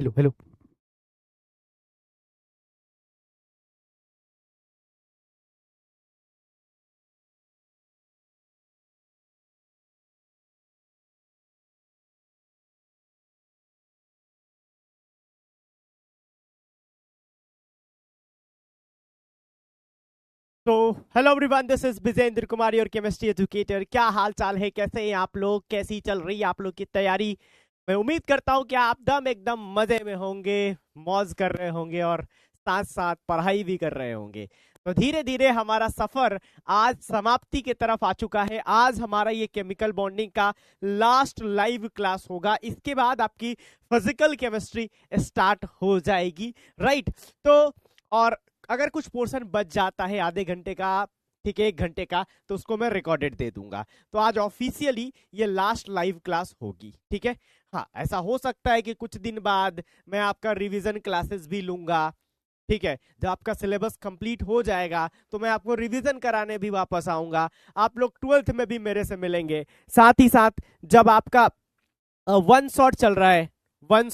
Hello hello. तो hello everyone, this is Vijendra Kumar your chemistry educator. क्या हाल चाल है, कैसे हैं आप लोग, कैसी चल रही है आप लोग की तैयारी। मैं उम्मीद करता हूँ कि आप एकदम मजे में होंगे, मौज कर रहे होंगे और साथ साथ पढ़ाई भी कर रहे होंगे। तो धीरे धीरे हमारा सफर आज समाप्ति की तरफ आ चुका है। आज हमारा ये केमिकल बॉन्डिंग का लास्ट लाइव क्लास होगा। इसके बाद आपकी फिजिकल केमिस्ट्री स्टार्ट हो जाएगी, राइट। तो और अगर कुछ पोर्शन बच जाता है आधे घंटे का, ठीक है, 1 घंटे का, तो उसको मैं रिकॉर्डेड दे दूंगा। तो आज ऑफिशियली ये लास्ट लाइव क्लास होगी, ठीक है। हाँ, ऐसा हो सकता है कि कुछ दिन बाद मैं आपका रिवीजन क्लासेस भी लूंगा, ठीक है। जब आपका सिलेबस कंप्लीट हो जाएगा तो मैं आपको रिवीजन कराने भी वापस आऊंगा। आप लोग 12th में भी मेरे से मिलेंगे। साथ ही साथ जब आपका वन शॉट चल रहा है, वन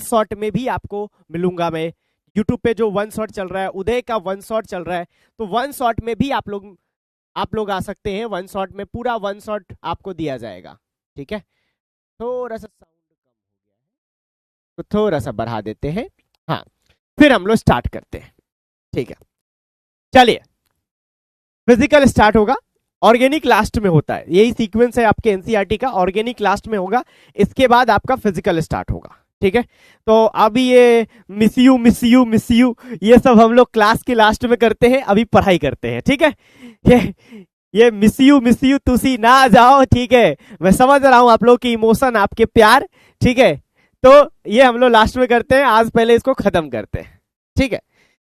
शॉट में भी आपको मिलूंगा मैं। यूट्यूब पे जो वन शॉट चल रहा है, उदय का वन शॉट चल रहा है, तो वन शॉट में भी आप लोग आ सकते हैं। वन शॉट में पूरा वन शॉट आपको दिया जाएगा, ठीक है। थोड़ा सा साउंड कम हो गया है, तो थोड़ा सा बढ़ा देते हैं। हाँ, फिर हम लोग स्टार्ट करते हैं, ठीक है। चलिए, फिजिकल स्टार्ट होगा। ऑर्गेनिक लास्ट में होता है, यही सीक्वेंस है आपके एनसीईआरटी का। ऑर्गेनिक लास्ट में होगा, इसके बाद आपका फिजिकल स्टार्ट होगा, ठीक है। तो अभी ये मिस यू ये सब हम लोग क्लास के लास्ट में करते हैं, अभी पढ़ाई करते हैं, ठीक है। ये ये मिस यू तुसी ना जाओ, ठीक है। मैं समझ रहा हूं आप लोग की इमोशन, आपके प्यार, ठीक है। तो ये हम लोग लास्ट में करते हैं, आज पहले इसको खत्म करते हैं, ठीक है।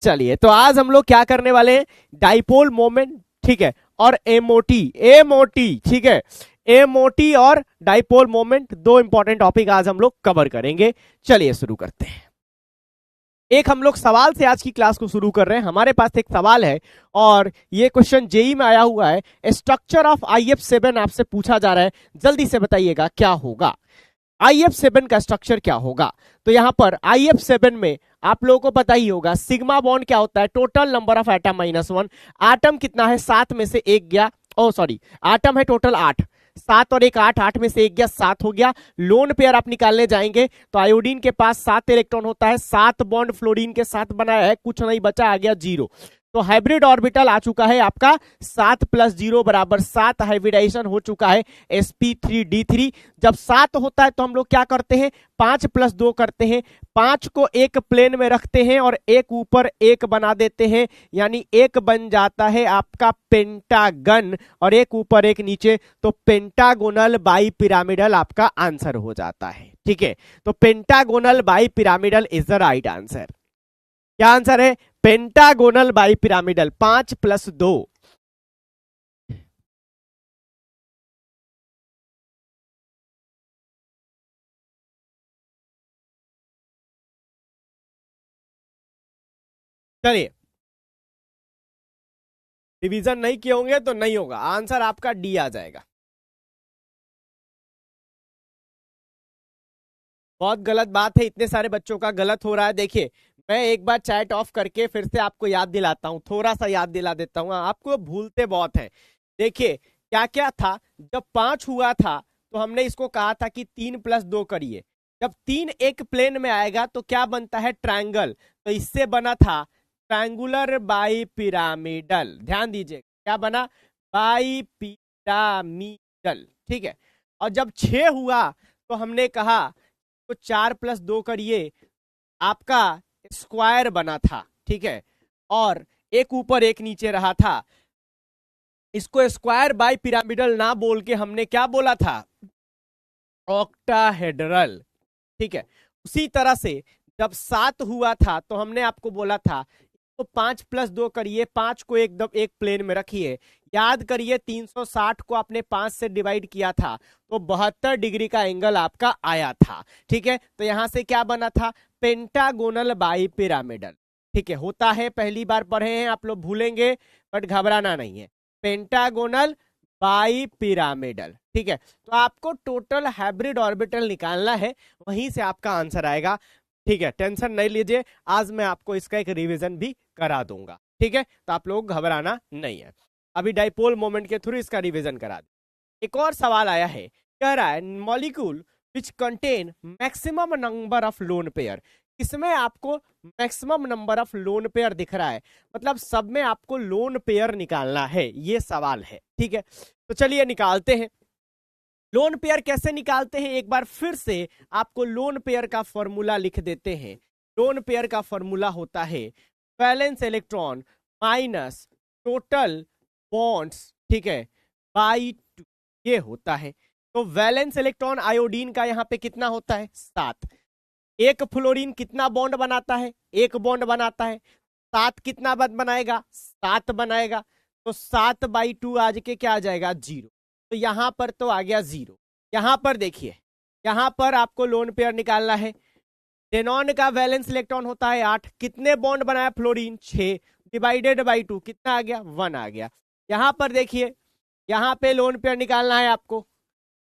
चलिए, तो आज हम लोग क्या करने वाले हैं, डाइपोल मोमेंट, ठीक है, और एमओटी एमओटी, ठीक है। एमओटी और डाइपोल मोमेंट, दो इंपॉर्टेंट टॉपिक आज हम लोग कवर करेंगे। चलिए शुरू करते हैं। एक हम लोग सवाल से आज की क्लास को शुरू कर रहे हैं। हमारे पास एक सवाल है और ये क्वेश्चन जेई में आया हुआ है। स्ट्रक्चर ऑफ IF7 आपसे पूछा जा रहा है, जल्दी से बताइएगा क्या होगा। IF7 का स्ट्रक्चर क्या होगा। तो यहां पर IF7 में आप लोगों को पता ही होगा, सिग्मा बॉन्ड क्या होता है, total number of atom -1। Atom कितना है, 7 में से एक गया, ओ सॉरी, आटम है टोटल 8, 7 और एक 8, 8 में से एक गया, 7 हो गया। लोन पेयर आप निकालने जाएंगे तो आयोडीन के पास 7 इलेक्ट्रॉन होता है, 7 बॉन्ड फ्लोरीन के साथ बनाया है, कुछ नहीं बचा, आ गया 0। तो हाइब्रिड ऑर्बिटल आ चुका है आपका 7 + 0 = 7, हाइब्रिडाइजेशन हो चुका है sp3d3। जब 7 होता है तो हम लोग क्या करते हैं, 5 + 2 करते हैं, 5 को एक प्लेन में रखते हैं और एक ऊपर एक बना देते हैं, यानी एक बन जाता है आपका पेंटागन और एक ऊपर एक नीचे, तो पेंटागोनल बाई पिरामिडल आपका आंसर हो जाता है, ठीक है। तो pentagonal bi pyramidal is the right answer. क्या आंसर है, पेंटागोनल बाई पिरामिडल, 5 + 2। चलिए, रिवीजन नहीं किए होंगे तो नहीं होगा, आंसर आपका डी आ जाएगा। बहुत गलत बात है, इतने सारे बच्चों का गलत हो रहा है। देखिए, मैं एक बार चैट ऑफ करके फिर से आपको याद दिलाता हूँ, थोड़ा सा याद दिला देता हूँ, आपको भूलते बहुत हैं। देखिए, क्या क्या था, जब 5 हुआ था तो हमने इसको कहा था कि 3 + 2 करिए। जब 3 एक प्लेन में आएगा तो क्या बनता है, ट्रायंगल। तो इससे बना था ट्रायंगुलर बाई पिरामिडल, ध्यान दीजिए क्या बना, बाई पिरामिडल, ठीक है। और जब 6 हुआ तो हमने कहा तो 4 + 2 करिए, आपका स्क्वायर बना था, ठीक है। और एक ऊपर एक नीचे रहा था, इसको स्क्वायर बाय पिरामिडल ना बोल के हमने क्या बोला था, ऑक्टाहेड्रल, ठीक है। उसी तरह से जब 7 हुआ था तो हमने आपको बोला था तो 5 + 2 करिए, 5 को एकदम एक प्लेन में रखिए। याद करिए, 360 को आपने 5 से डिवाइड किया था तो 72 डिग्री का एंगल आपका आया था, ठीक है। तो यहां से क्या बना था, पेंटागोनल बाई पिरामिडल, ठीक है। होता है, पहली बार पढ़े हैं आप लोग, भूलेंगे, बट घबराना नहीं है। Pentagonal bi pyramidal. ठीक है, तो आपको टोटल हाइब्रिड ऑर्बिटल निकालना है, वहीं से आपका आंसर आएगा। ठीक है, टेंशन नहीं लीजिए, आज मैं आपको इसका एक रिवीजन भी करा दूंगा। ठीक है, तो आप लोग घबराना नहीं है, अभी डाइपोल मोमेंट के थ्रू इसका रिवीजन करा दे। एक और सवाल आया है, कह रहा है molecule which contain maximum number of lone pair. इसमें आपको maximum number of lone pair दिख रहा है, मतलब सब में आपको लोन पेयर निकालना है, ये सवाल है। ठीक है, तो चलिए निकालते हैं। लोन पेयर कैसे निकालते हैं, एक बार फिर से आपको लोन पेयर का फॉर्मूला लिख देते हैं। लोन पेयर का फॉर्मूला होता है valence electron minus total bonds, ठीक है, बाई 2, ये होता है। तो वैलेंस इलेक्ट्रॉन आयोडीन का यहाँ पे कितना होता है, 7। एक फ्लोरीन कितना बॉन्ड बनाता है, एक बॉन्ड बनाता है। 7 कितना बनाएगा, 7 बनाएगा। तो 7/2 आज के क्या आ जाएगा, 0। तो यहां पर तो आ गया 0। यहां पर देखिए, यहां पर आपको लोन पेयर निकालना है। डेनॉन का वैलेंस इलेक्ट्रॉन होता है 8, कितने बॉन्ड बनाया फ्लोरीन, 6, डिवाइडेड बाई 2 कितना आ गया, 1 आ गया। यहां पर देखिए, यहां पे लोन पेयर निकालना है आपको,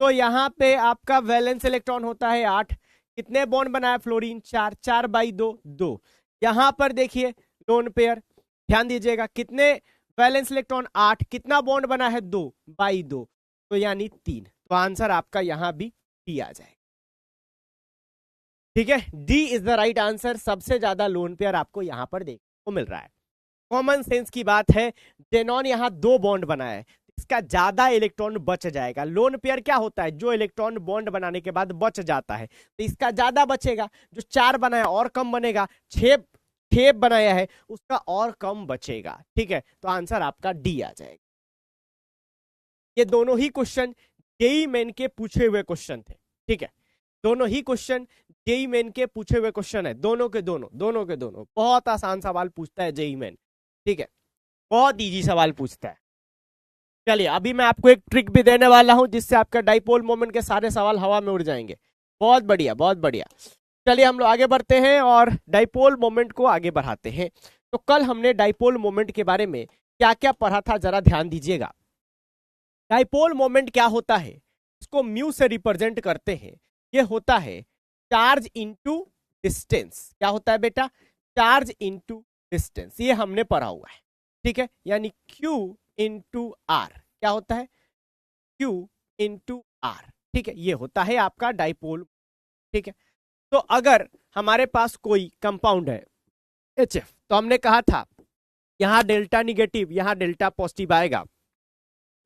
तो यहां पे आपका वैलेंस इलेक्ट्रॉन होता है 8, कितने बॉन्ड बनाया फ्लोरीन, 4, 4/2 2। यहां पर देखिए लोन पेयर, ध्यान दीजिएगा, कितने वैलेंस इलेक्ट्रॉन 8, कितना बॉन्ड बना है 2/2, तो यानी 3। तो आंसर आपका यहां भी डी आ जाएगा। ठीक है, D is the right answer. सबसे ज्यादा लोन पेयर आपको यहां पर देखने को मिल रहा है। कॉमन सेंस की बात है, जेनॉन यहां 2 बॉन्ड बनाया है, इसका ज्यादा इलेक्ट्रॉन बच जाएगा। लोन पेयर क्या होता है, जो इलेक्ट्रॉन बॉन्ड बनाने के बाद बच जाता है, तो इसका ज्यादा बचेगा। जो 4 बनाया और कम बनेगा, 6 बनाया है उसका और कम बचेगा। ठीक है, तो आंसर आपका डी आ जाएगा। ये दोनों ही क्वेश्चन जेईई मेन के पूछे हुए क्वेश्चन थे। ठीक है, दोनों ही क्वेश्चन जेईई मेन के पूछे हुए क्वेश्चन है, दोनों के दोनों बहुत आसान सवाल पूछता है जेईई मेन। ठीक है, बहुत इजी सवाल पूछता है। चलिए, अभी मैं आपको एक ट्रिक भी देने वाला हूं, जिससे आपका डाइपोल मोमेंट के सारे सवाल हवा में उड़ जाएंगे। बहुत बढ़िया, बहुत बढ़िया। चलिए हम लोग आगे बढ़ते हैं और डाइपोल मोमेंट को आगे बढ़ाते हैं। तो कल हमने डाइपोल मोमेंट के बारे में क्या क्या पढ़ा था, जरा ध्यान दीजिएगा। डाइपोल मोमेंट क्या होता है, इसको म्यू से रिप्रेजेंट करते हैं। ये होता है चार्ज इनटू डिस्टेंस। क्या होता है बेटा, चार्ज इनटू डिस्टेंस, ये हमने पढ़ा हुआ है। ठीक है, यानी Q इंटू आर, क्या होता है, Q इंटू आर। ठीक है, ये होता है आपका डाइपोल। ठीक है, तो अगर हमारे पास कोई कंपाउंड है HF, तो हमने कहा था यहां डेल्टा निगेटिव, यहां डेल्टा पॉजिटिव आएगा,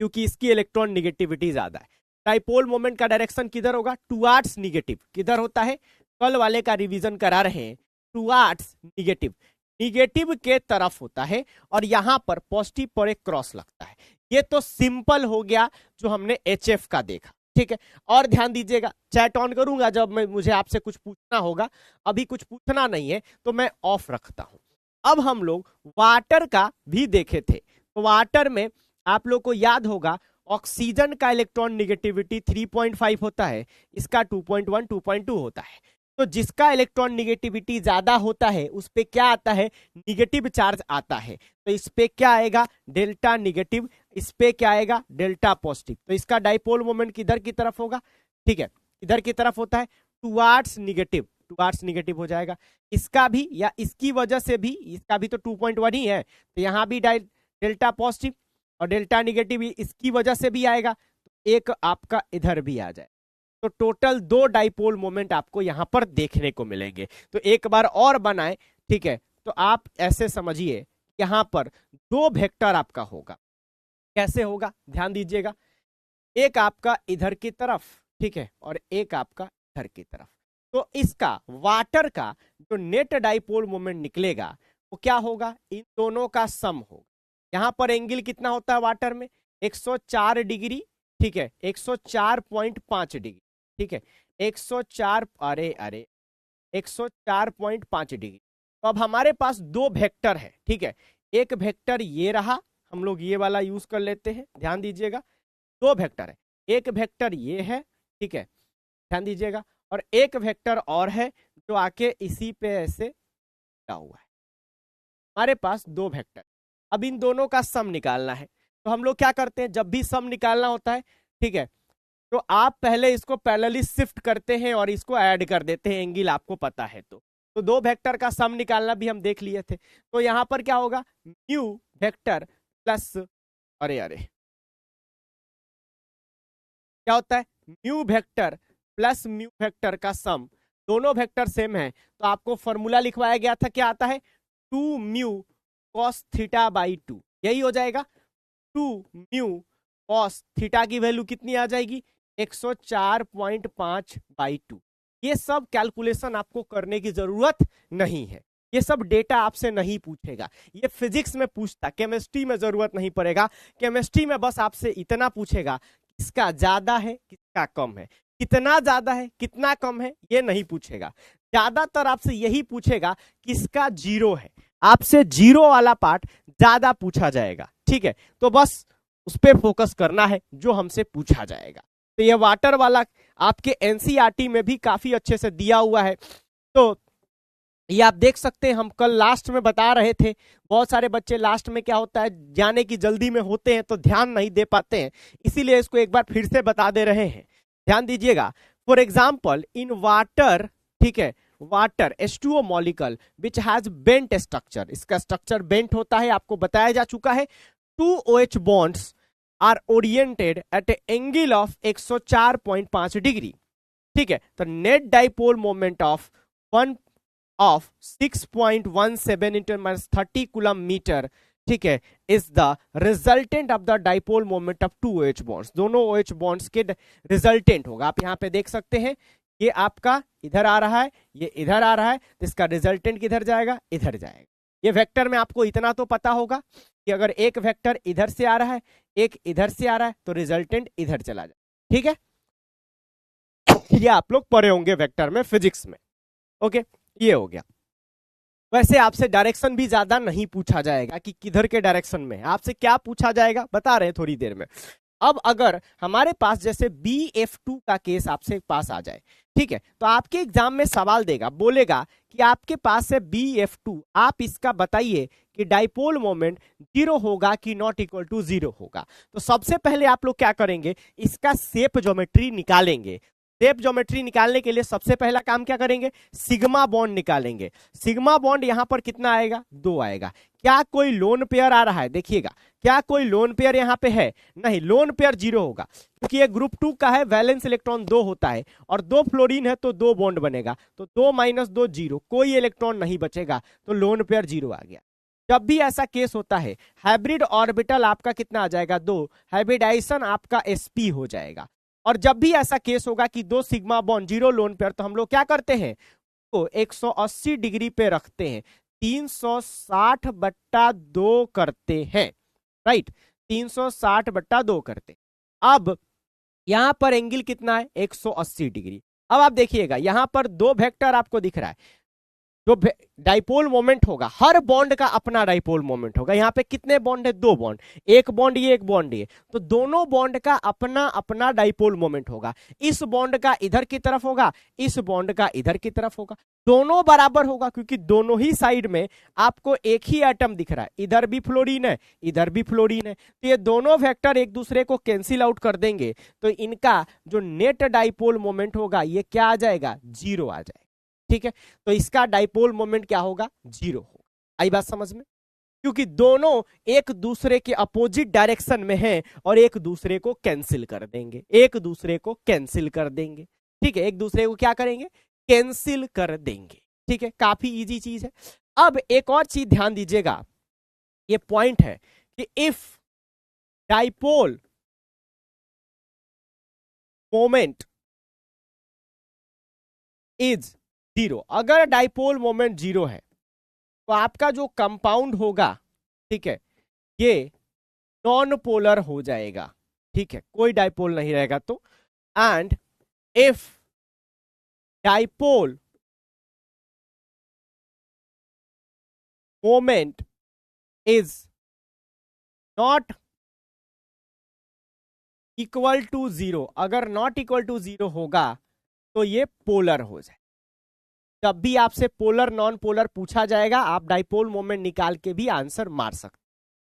क्योंकि इसकी इलेक्ट्रॉन निगेटिविटी ज्यादा है। डाइपोल मोमेंट का डायरेक्शन किधर होगा, टुवार्ड्स निगेटिव। किधर होता है, कल वाले का रिवीजन करा रहे हैं, टुवार्ड्स निगेटिव, निगेटिव के तरफ होता है। और यहां पर पॉजिटिव पर एक क्रॉस लगता है। ये तो सिंपल हो गया जो हमने HF का देखा। ठीक है, और ध्यान दीजिएगा, चैट ऑन करूंगा जब मुझे आपसे कुछ पूछना होगा, अभी कुछ पूछना नहीं है तो मैं ऑफ रखता हूं। अब हम लोग वाटर का भी देखे थे, तो वाटर में आप लोग को याद होगा ऑक्सीजन का इलेक्ट्रॉन निगेटिविटी 3.5 होता है, इसका 2.1 2.2 होता है। तो जिसका इलेक्ट्रॉन निगेटिविटी ज्यादा होता है उस पे क्या आता है, निगेटिव चार्ज आता है। तो इस पे क्या आएगा, डेल्टा निगेटिव, इस पे क्या आएगा, डेल्टा पॉजिटिव। तो इसका डाइपोल मोमेंट किधर की तरफ होगा, ठीक है, इधर की तरफ होता है, टुवार्ड्स निगेटिव, टुवार्ड्स निगेटिव हो जाएगा। इसका भी या इसकी वजह से भी, इसका भी तो 2.1 ही है, तो यहां भी डेल्टा पॉजिटिव और डेल्टा निगेटिव इसकी वजह से भी आएगा, तो एक आपका इधर भी आ जाए। तो टोटल 2 डाइपोल मोमेंट आपको यहां पर देखने को मिलेंगे। तो एक बार और बनाए, ठीक है, तो आप ऐसे समझिए, यहां पर 2 वेक्टर आपका होगा। कैसे होगा, ध्यान दीजिएगा, एक आपका इधर की तरफ, ठीक है, और एक आपका इधर की तरफ। तो इसका वाटर का जो नेट डाइपोल मोमेंट निकलेगा वो क्या होगा, इन दोनों का सम होगा। यहां पर एंगल कितना होता है वाटर में, 104 डिग्री, ठीक है, 104.5 डिग्री, ठीक है, 104, अरे 104.5 डिग्री। तो अब हमारे पास 2 वेक्टर है, ठीक है, एक वेक्टर ये रहा, हम लोग ये वाला यूज कर लेते हैं, ध्यान दीजिएगा, 2 वेक्टर है, एक वेक्टर ये है, ठीक है, ध्यान दीजिएगा, और एक वेक्टर और है जो आके इसी पे ऐसे लगा हुआ है। हमारे पास 2 वेक्टर, अब इन दोनों का सम निकालना है। तो हम लोग क्या करते हैं, जब भी सम निकालना होता है, ठीक है, तो आप पहले इसको पैरेलली शिफ्ट करते हैं और इसको ऐड कर देते हैं, एंगल आपको पता है तो दो वेक्टर का सम निकालना भी हम देख लिए थे। तो यहां पर क्या होगा, म्यू वेक्टर प्लस, अरे क्या होता है, mu vector plus mu vector का सम, दोनों वेक्टर सेम है तो आपको फॉर्मूला लिखवाया गया था, क्या आता है, 2 म्यू कॉस थीटा बाई 2, यही हो जाएगा। 2 म्यू कॉस थीटा की वैल्यू कितनी आ जाएगी, 104.5 बाई 2। ये सब कैलकुलेशन आपको करने की जरूरत नहीं है, ये सब डेटा आपसे नहीं पूछेगा, ये फिजिक्स में पूछता, केमिस्ट्री में जरूरत नहीं पड़ेगा। केमिस्ट्री में बस आपसे इतना पूछेगा, किसका ज्यादा है किसका कम है, कितना ज्यादा है कितना कम है, ये नहीं पूछेगा। ज्यादातर आपसे यही पूछेगा किसका जीरो है, आपसे जीरो वाला पार्ट ज्यादा पूछा जाएगा, ठीक है। तो बस उस पर फोकस करना है जो हमसे पूछा जाएगा। तो ये वाटर वाला आपके एनसीईआरटी में भी काफी अच्छे से दिया हुआ है, तो ये आप देख सकते हैं। हम कल लास्ट में बता रहे थे, बहुत सारे बच्चे लास्ट में क्या होता है, जाने की जल्दी में होते हैं तो ध्यान नहीं दे पाते हैं, इसीलिए इसको एक बार फिर से बता दे रहे हैं, ध्यान दीजिएगा। फॉर एग्जाम्पल इन वाटर, ठीक है, water H2O molecule which has bent structure, इसका स्ट्रक्चर बेंट होता है, आपको बताया जा चुका है। 2 OH bonds are oriented at a angle of 104.5 degree, ठीक है। तो net dipole moment of 6.17 into -30 coulomb metre, ठीक है, is the resultant of the dipole moment of 2 OH bonds, दोनों OH बॉन्ड्स के रिजल्टेंट होगा। आप यहां पे देख सकते हैं, ये आपका इधर आ रहा है, ये इधर आ रहा है, तो इसका रिजल्टेंट किधर जाएगा, इधर जाएगा। ये वेक्टर में आपको इतना तो पता होगा कि अगर एक वेक्टर इधर से आ रहा है, एक इधर से आ रहा है, तो रिजल्टेंट इधर चला जाए, ठीक है। ये आप लोग पढ़े होंगे वेक्टर में, फिजिक्स में, ओके। ये हो गया। वैसे आपसे डायरेक्शन भी ज्यादा नहीं पूछा जाएगा कि किधर के डायरेक्शन में, आपसे क्या पूछा जाएगा बता रहे हैं थोड़ी देर में। अब अगर हमारे पास जैसे BF2 का केस आपसे पास आ जाए, ठीक है, तो आपके एग्जाम में सवाल देगा, बोलेगा कि आपके पास है BF2, आप इसका बताइए कि डाइपोल मोमेंट 0 होगा कि नॉट इक्वल टू 0 होगा। तो सबसे पहले आप लोग क्या करेंगे, इसका शेप ज्योमेट्री निकालेंगे। शेप ज्योमेट्री निकालने के लिए सबसे पहला काम क्या करेंगे, सिग्मा बॉन्ड निकालेंगे। सिग्मा बॉन्ड यहां पर कितना आएगा, 2 आएगा। क्या कोई लोन पेयर आ रहा है, देखिएगा, क्या कोई लोन पेयर यहां पे है, नहीं, लोन पेयर 0 होगा, क्योंकि ये ग्रुप 2 का है, वैलेंस इलेक्ट्रॉन 2 होता है और 2 फ्लोरीन है तो 2 बॉन्ड बनेगा, तो 2 - 2 0, कोई इलेक्ट्रॉन नहीं बचेगा, तो लोन पेयर 0 आ गया। जब भी ऐसा केस होता है, हाइब्रिड ऑर्बिटल आपका कितना आ जाएगा, 2, हाइब्रिडाइजेशन आपका sp हो जाएगा। और जब भी ऐसा केस होगा कि 2 सिग्मा बॉन्ड 0 लोन पेयर, तो हम लोग क्या करते हैं, तो 180 डिग्री पे रखते हैं, 360/2 करते हैं, राइट, 360/2 करते। अब यहां पर एंगल कितना है, 180 डिग्री। अब आप देखिएगा यहां पर 2 वेक्टर आपको दिख रहा है, जो डाइपोल मोमेंट होगा, हर बॉन्ड का अपना डाइपोल मोमेंट होगा। यहाँ पे कितने बॉन्ड है, 2 बॉन्ड, एक बॉन्ड ये एक बॉन्ड ये, तो दोनों बॉन्ड का अपना अपना डाइपोल मोमेंट होगा। इस बॉन्ड का इधर की तरफ होगा, इस बॉन्ड का इधर की तरफ होगा, दोनों बराबर होगा, क्योंकि दोनों ही साइड में आपको एक ही एटम दिख रहा है, इधर भी फ्लोरीन है इधर भी फ्लोरीन है, तो ये दोनों वेक्टर एक दूसरे को कैंसिल आउट कर देंगे, तो इनका जो नेट डाइपोल मोमेंट होगा ये क्या आ जाएगा, 0 आ जाएगा, ठीक है। तो इसका डाइपोल मोमेंट क्या होगा, 0 होगा। आई बात समझ में, क्योंकि दोनों एक दूसरे के अपोजिट डायरेक्शन में हैं और एक दूसरे को कैंसिल कर देंगे, एक दूसरे को कैंसिल कर देंगे, ठीक है, एक दूसरे को क्या करेंगे, कैंसिल कर देंगे, ठीक है। काफी इजी चीज है। अब एक और चीज ध्यान दीजिएगा, ये पॉइंट है कि इफ डाइपोल मोमेंट इज 0, अगर डाइपोल मोमेंट 0 है तो आपका जो कंपाउंड होगा, ठीक है, ये नॉन पोलर हो जाएगा, ठीक है, कोई डाइपोल नहीं रहेगा। तो and if dipole moment is not equal to 0, अगर नॉट इक्वल टू 0 होगा तो ये पोलर हो जाए। जब भी आपसे पोलर नॉन पोलर पूछा जाएगा, आप डाइपोल मोमेंट निकाल के भी आंसर मार सकते,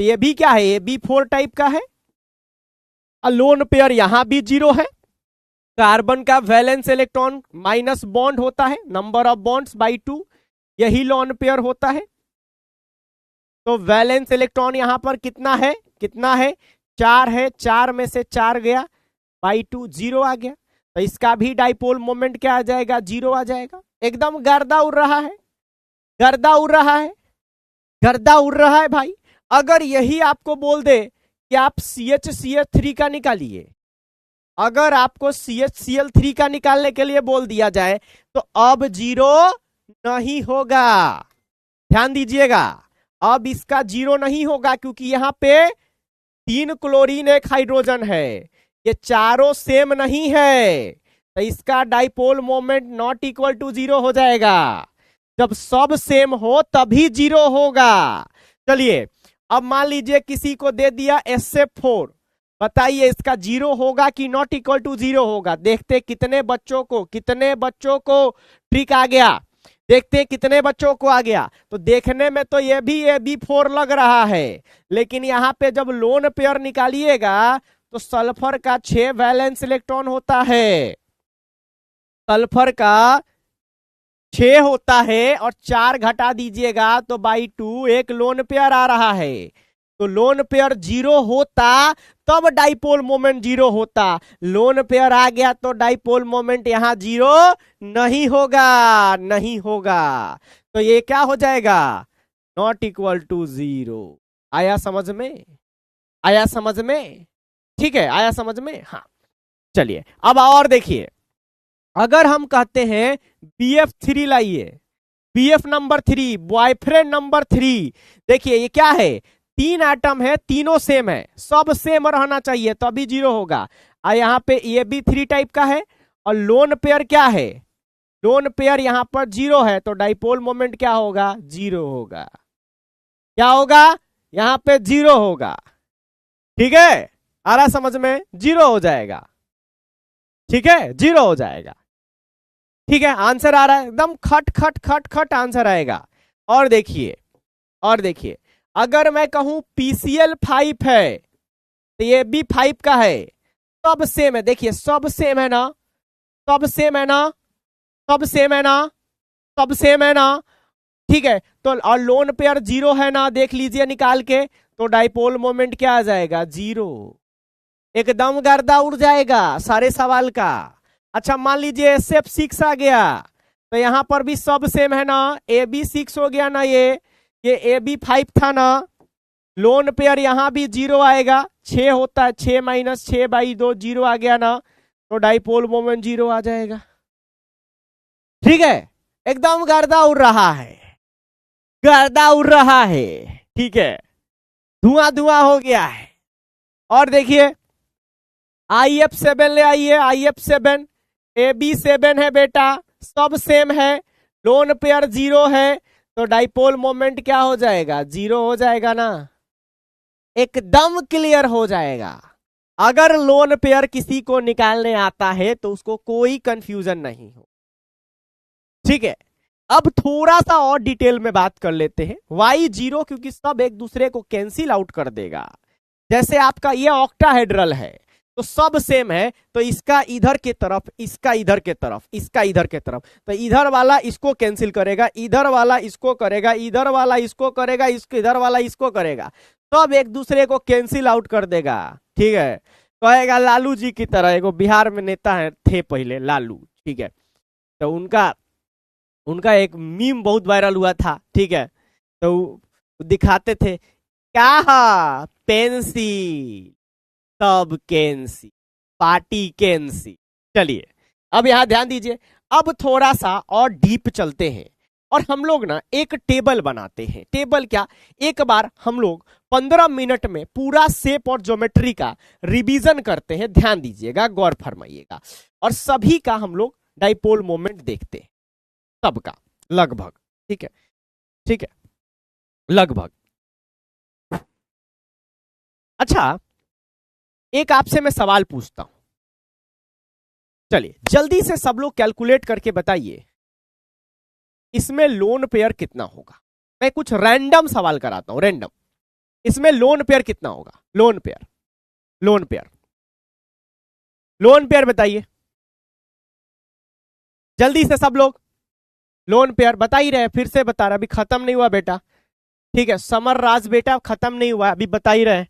तो ये भी क्या है, ये भी 4 टाइप का है। लोन पेयर यहां भी 0 है। कार्बन का वैलेंस इलेक्ट्रॉन माइनस बॉन्ड होता है, नंबर ऑफ बॉन्ड्स बाई 2, यही लोन पेयर होता है। तो वैलेंस इलेक्ट्रॉन यहां पर कितना है, कितना है, 4 है, 4 में से 4 गया, बाई 2 0 आ गया। तो इसका भी डाइपोल मोमेंट क्या आ जाएगा, 0 आ जाएगा। एकदम गर्दा उड़ रहा है, गर्दा उड़ रहा है, गर्दा उड़ रहा है भाई। अगर यही आपको बोल दे कि आप CH3 का निकालिए, अगर आपको CHCl3 का निकालने के लिए बोल दिया जाए तो अब 0 नहीं होगा। ध्यान दीजिएगा, अब इसका 0 नहीं होगा, क्योंकि यहां पे 3 क्लोरीन 1 हाइड्रोजन है, ये चारों सेम नहीं है। तो इसका dipole moment not equal to 0 हो जाएगा। जब सब सेम हो तभी 0 होगा। चलिए अब मान लीजिए किसी को दे दिया SF4, बताइए इसका 0 होगा कि नॉट इक्वल टू 0 होगा। देखते कितने बच्चों को ट्रिक आ गया, देखते कितने बच्चों को आ गया। तो देखने में तो ये भी AB4 लग रहा है, लेकिन यहां पे जब लोन पेयर निकालिएगा तो सल्फर का 6 वैलेंस इलेक्ट्रॉन होता है, सल्फर का 6 होता है, और 4 घटा दीजिएगा तो बाई 2 एक लोन पेयर आ रहा है। तो लोन पेयर 0 होता तब डाइपोल मोमेंट 0 होता, लोन पेयर आ गया तो डाइपोल मोमेंट यहां 0 नहीं होगा, नहीं होगा। तो ये क्या हो जाएगा, नॉट इक्वल टू 0। आया समझ में, आया समझ में, ठीक है, आया समझ में। हाँ चलिए अब और देखिए, अगर हम कहते हैं BF3 लाइए, BF नंबर 3, बॉयफ्रेंड नंबर 3, देखिए ये क्या है, 3 एटम है, तीनों सेम है, सब सेम रहना चाहिए तभी 0 होगा। और यहाँ पे ये भी 3 टाइप का है, और लोन पेयर क्या है, लोन पेयर यहां पर 0 है, तो डाइपोल मोमेंट क्या होगा, 0 होगा। क्या होगा, यहां पे 0 होगा, ठीक है, आ रहा समझ में, 0 हो जाएगा, ठीक है, 0 हो जाएगा, ठीक है। आंसर आ रहा है, एकदम खट खट खट खट आंसर आएगा। और देखिए, और देखिए, अगर मैं कहूं PCl5 है तो ये भी 5 का है, सब सेम है, देखिए सब सेम है ना, सब सेम है ना, सब सेम है ना, सब सेम है ना, ठीक है। तो और लोन पेयर 0 है ना, देख लीजिए निकाल के, तो डाइपोल मोमेंट क्या आ जाएगा, 0। एकदम गर्दा उड़ जाएगा सारे सवाल का। अच्छा मान लीजिए SF6 आ गया, तो यहां पर भी सब सेम है ना, AB6 हो गया ना, ये AB5 था ना, लोन पेयर यहां भी 0 आएगा, 6 होता है, 6 माइनस 6 बाई 2 0 आ गया ना, तो डाइपोल मोमेंट 0 आ जाएगा, ठीक है। एकदम गर्दा उड़ रहा है, गर्दा उड़ रहा है, ठीक है, धुआं धुआं हो गया है। और देखिए IF7 ले आइए, IF7, AB7 है बेटा, सब सेम है, लोन पेयर 0 है, तो डाइपोल मोमेंट क्या हो जाएगा, 0 हो जाएगा ना, एकदम क्लियर हो जाएगा। अगर लोन पेयर किसी को निकालने आता है तो उसको कोई कंफ्यूजन नहीं हो, ठीक है। अब थोड़ा सा और डिटेल में बात कर लेते हैं, Y0 क्योंकि सब एक दूसरे को कैंसिल आउट कर देगा। जैसे आपका ये ऑक्टाहेड्रल है तो सब सेम है, तो इसका इधर के तरफ, इसका इधर के तरफ, इसका इधर के तरफ, तो इधर वाला इसको कैंसिल करेगा, इधर वाला इसको करेगा, इधर वाला इसको करेगा, इसको इधर वाला इसको करेगा, सब एक दूसरे को कैंसिल आउट कर देगा, ठीक है। कहेगा लालू जी की तरह, एगो बिहार में नेता है थे पहले लालू, ठीक है, तो उनका एक मीम बहुत वायरल हुआ था, ठीक है, तो दिखाते थे क्या, पेंसिल तब कैंसी, पार्टी कैंसी। चलिए अब यहां ध्यान दीजिए, अब थोड़ा सा और डीप चलते हैं और हम लोग ना एक टेबल बनाते हैं। टेबल क्या, एक बार हम लोग 15 मिनट में पूरा शेप और ज्योमेट्री का रिवीजन करते हैं, ध्यान दीजिएगा, गौर फरमाइएगा, और सभी का हम लोग डाइपोल मोमेंट देखते हैं, सबका लगभग, ठीक है, ठीक है, लगभग। अच्छा एक आपसे मैं सवाल पूछता हूं, चलिए जल्दी से सब लोग कैलकुलेट करके बताइए इसमें लोन पेयर कितना होगा। मैं कुछ रैंडम सवाल कराता हूं, रैंडम, इसमें लोन पेयर कितना होगा? Lone pair, lone pair, lone pair बताइए जल्दी से सब लोग। लोन पेयर बता ही रहे, फिर से बता रहे, अभी खत्म नहीं हुआ बेटा। ठीक है समर राज बेटा, खत्म नहीं हुआ, अभी बता ही रहे।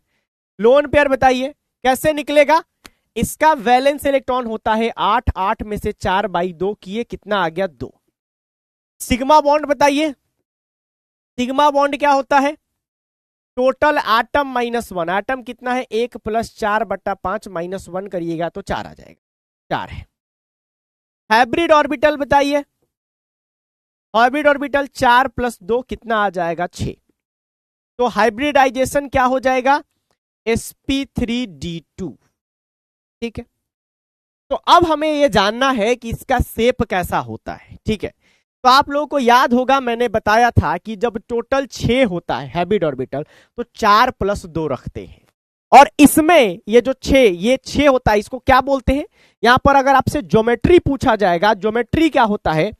लोन पेयर बताइए कैसे निकलेगा? इसका वैलेंस इलेक्ट्रॉन होता है 8, 8 में से 4/2 किए, कितना आ गया? 2। सिग्मा बॉन्ड बताइए, सिग्मा बॉन्ड क्या होता है? टोटल एटम -1, एटम कितना है? 1 + 4/5 -1 करिएगा तो 4 आ जाएगा, 4 है। हाइब्रिड ऑर्बिटल बताइए, हाइब्रिड ऑर्बिटल 4 + 2 कितना आ जाएगा? 6। तो हाइब्रिडाइजेशन क्या हो जाएगा? sp3d2। ठीक है, तो अब हमें यह जानना है कि इसका शेप कैसा होता है। ठीक है, तो आप लोगों को याद होगा मैंने बताया था कि जब टोटल 6 होता है हाइब्रिड ऑर्बिटल तो 4 + 2 रखते हैं, और इसमें ये जो 6, ये 6 होता है, इसको क्या बोलते हैं? यहां पर अगर आपसे ज्योमेट्री पूछा जाएगा, ज्योमेट्री क्या होता है?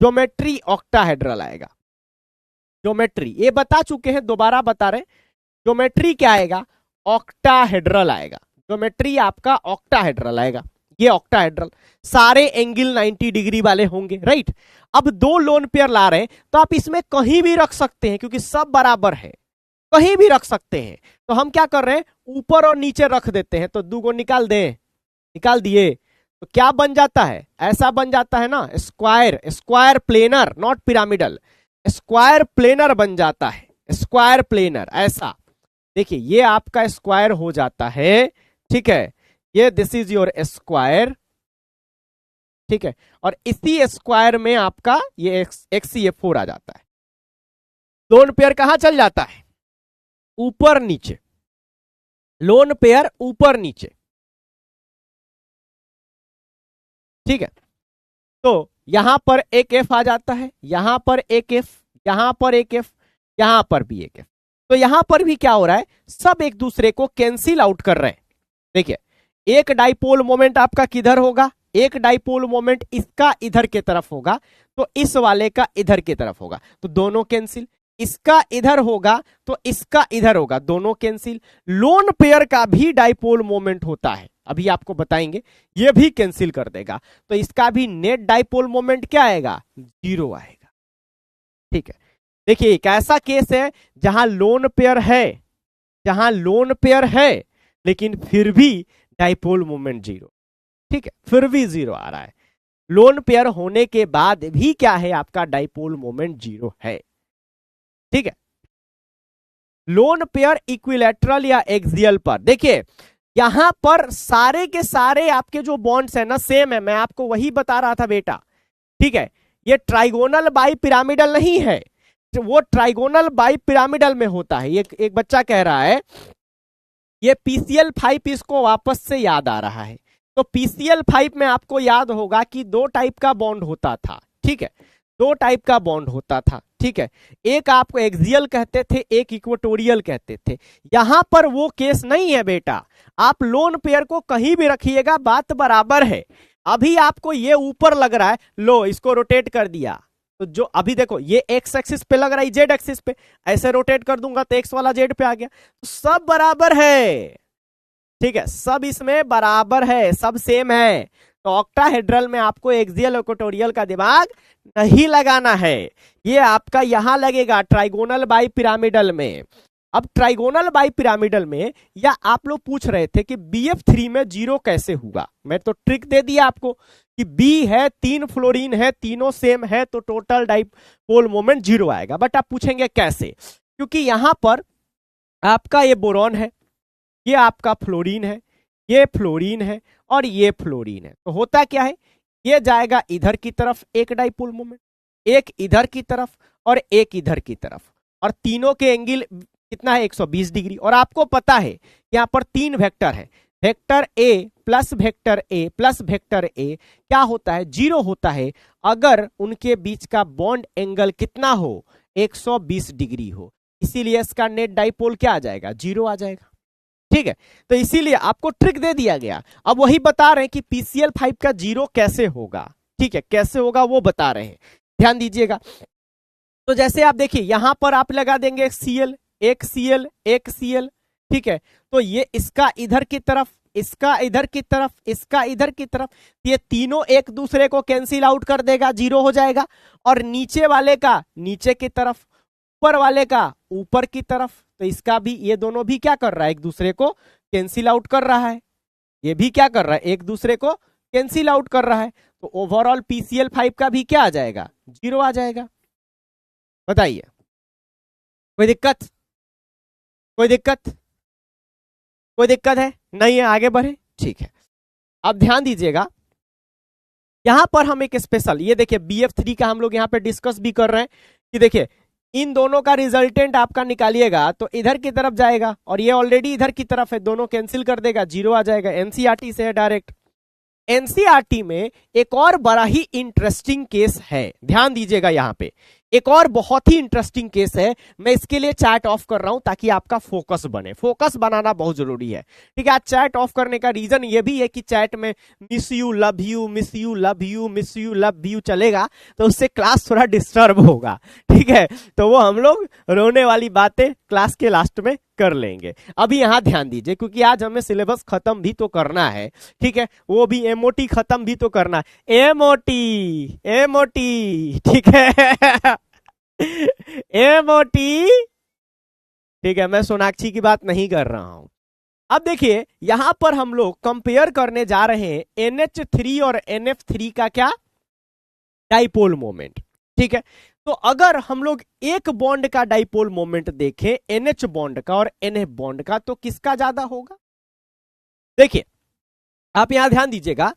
ज्योमेट्री ऑक्टाहेड्रल आएगा। ज्योमेट्री ये बता चुके हैं, दोबारा बता रहे, ज्योमेट्री क्या आएगा? ऑक्टाहेड्रल आएगा। ज्योमेट्री आपका ऑक्टाहेड्रल आएगा, ये ऑक्टाहेड्रल, सारे एंगल 90 डिग्री वाले होंगे, राइट। अब 2 लोन पेयर ला रहे हैं तो आप इसमें कहीं भी रख सकते हैं क्योंकि सब बराबर है, कहीं भी रख सकते हैं। तो हम क्या कर रहे हैं, ऊपर और नीचे रख देते हैं, तो 2 को निकाल दें, निकाल दिए तो क्या बन जाता है? ऐसा बन जाता है ना, square, square planar, not pyramidal, square planar बन जाता है, स्क्वायर प्लेनर। ऐसा देखिए ये आपका स्क्वायर हो जाता है, ठीक है, ये दिस इज योर स्क्वायर, ठीक है, और इसी स्क्वायर में आपका ये XCF4 आ जाता है। लोन पेयर कहां चल जाता है? ऊपर नीचे, लोन पेयर ऊपर नीचे। ठीक है, तो यहां पर एक F आ जाता है, यहां पर एक F, यहां पर एक F, यहां पर भी एक F। तो यहां पर भी क्या हो रहा है? सब एक दूसरे को कैंसिल आउट कर रहे हैं। देखिए एक डाइपोल मोमेंट आपका किधर होगा? एक डाइपोल मोमेंट इसका इधर के तरफ होगा, तो इस वाले का इधर की तरफ होगा, तो दोनों कैंसिल। इसका इधर होगा तो इसका इधर होगा, दोनों कैंसिल। लोन पेयर का भी डाइपोल मोमेंट होता है, अभी आपको बताएंगे, ये भी कैंसिल कर देगा, तो इसका भी नेट डाइपोल मोमेंट क्या आएगा? 0 आएगा। ठीक है, देखिए एक ऐसा केस है जहां लोन पेयर है, जहां लोन पेयर है लेकिन फिर भी डाइपोल मोमेंट 0। ठीक है, फिर भी 0 आ रहा है, लोन पेयर होने के बाद भी क्या है? आपका डाइपोल मोमेंट 0 है। ठीक है, लोन पेयर इक्विलैटरल या एक्सियल पर, देखिए यहां पर सारे के सारे आपके जो बॉन्ड्स है ना सेम है, मैं आपको वही बता रहा था बेटा। ठीक है, ये ट्राइगोनल बाई पिरामिडल नहीं है, वो ट्राइगोनल बाई पिरामिडल में होता है। ये एक बच्चा कह रहा है ये PCl5 इसको वापस से याद आ रहा है, तो PCl5 में आपको याद होगा कि 2 टाइप का बॉन्ड होता था। ठीक है, 2 टाइप का बॉन्ड होता था। ठीक है, एक आपको एक्सियल कहते थे, एक इक्वेटोरियल कहते थे। यहां पर वो केस नहीं है बेटा, आप लोन पेयर को कहीं भी रखिएगा बात बराबर है। अभी आपको ये ऊपर लग रहा है, लो इसको रोटेट कर दिया, तो जो अभी देखो ये एक्स एक्सिस पे लग रहा है, जेड एक्सिस पे, ऐसे रोटेट कर दूंगा तो एक्स वाला जेड पे आ गया, तो सब बराबर है। ठीक है, सब इसमें बराबर है, सब सेम है। तो ऑक्टाहेड्रल में आपको एक्सियल इक्वेटोरियल का दिमाग नहीं लगाना है, ये आपका यहां लगेगा ट्राइगोनल बाई पिरामिडल में। अब ट्राइगोनल बाई पिरामिडल में, या आप लोग पूछ रहे थे कि BF3 में 0 कैसे होगा, मैं तो ट्रिक दे दिया आपको कि B है, 3 फ्लोरीन है, तीनों सेम है, तो टोटल डाइपोल मोमेंट 0 आएगा। बट आप पूछेंगे कैसे? क्योंकि यहां पर आपका ये बोरॉन है, ये आपका फ्लोरीन है, ये फ्लोरीन है और ये फ्लोरीन है, तो होता क्या है, ये जाएगा इधर की तरफ एक डाइपोल मोमेंट, एक इधर की तरफ और एक इधर की तरफ, और तीनों के एंगल कितना है? 120 डिग्री। और आपको पता है यहां पर 3 वेक्टर है, vector A plus vector A plus vector A क्या होता है? 0 होता है अगर उनके बीच का बॉन्ड एंगल कितना हो? 120 डिग्री हो। इसीलिए इसका नेट डाइपोल क्या आ जाएगा? 0 आ जाएगा। ठीक है, तो इसीलिए आपको ट्रिक दे दिया गया। अब वही बता रहे हैं कि PCl5 का 0 कैसे होगा। ठीक है, कैसे होगा वो बता रहे हैं, ध्यान दीजिएगा। तो जैसे आप देखिए यहां पर आप लगा देंगे Cl, एक Cl, एक Cl, ठीक है। तो ये इसका इधर की तरफ, इसका इधर की तरफ, इसका इधर की तरफ, ये तीनों एक दूसरे को कैंसिल आउट कर देगा, जीरो हो जाएगा। और नीचे वाले का नीचे की तरफ, ऊपर वाले का ऊपर की तरफ, तो इसका भी, ये दोनों भी क्या कर रहा है, एक दूसरे को कैंसिल आउट कर रहा है। ये भी क्या कर रहा है, एक दूसरे को कैंसिल आउट कर रहा है। तो ओवरऑल PCl5 का भी क्या आ जाएगा, जीरो आ जाएगा। बताइए, कोई दिक्कत, कोई दिक्कत, कोई दिक्कत है नहीं है, आगे बढ़े, ठीक है। अब ध्यान दीजिएगा, यहां पर हम एक स्पेशल, ये देखिए BF3 का हम लोग यहां पे डिस्कस भी कर रहे हैं कि देखिए इन दोनों का रिजल्टेंट आपका निकालिएगा तो इधर की तरफ जाएगा, और ये ऑलरेडी इधर की तरफ है, दोनों कैंसिल कर देगा, जीरो आ जाएगा। एनसीईआरटी से है डायरेक्ट। एनसीईआरटी में एक और बड़ा ही इंटरेस्टिंग केस है, ध्यान दीजिएगा, यहां पे एक और बहुत ही इंटरेस्टिंग केस है। मैं इसके लिए चैट ऑफ कर रहा हूं ताकि आपका फोकस बने, फोकस बनाना बहुत जरूरी है, ठीक है। आज चैट ऑफ करने का रीजन ये भी है कि चैट में miss you love you, miss you love you, miss you love you चलेगा तो उससे क्लास थोड़ा डिस्टर्ब होगा, ठीक है। तो वो हम लोग रोने वाली बातें क्लास के लास्ट में कर लेंगे। अभी यहां ध्यान दीजिए, क्योंकि आज हमें सिलेबस खत्म भी तो करना है, ठीक है। वो भी एमओटी खत्म भी तो करना है, एमओटी, एमओटी, ठीक है। एमओटी, ठीक है। मैं सोनाक्षी की बात नहीं कर रहा हूं। अब देखिए यहां पर हम लोग कंपेयर करने जा रहे हैं NH3 और NF3 का क्या, डाइपोल मोमेंट, ठीक है। तो अगर हम लोग एक बॉन्ड का डाइपोल मोमेंट देखें, NH बॉन्ड का और NF बॉन्ड का, तो किसका ज्यादा होगा। देखिए आप यहां ध्यान दीजिएगा,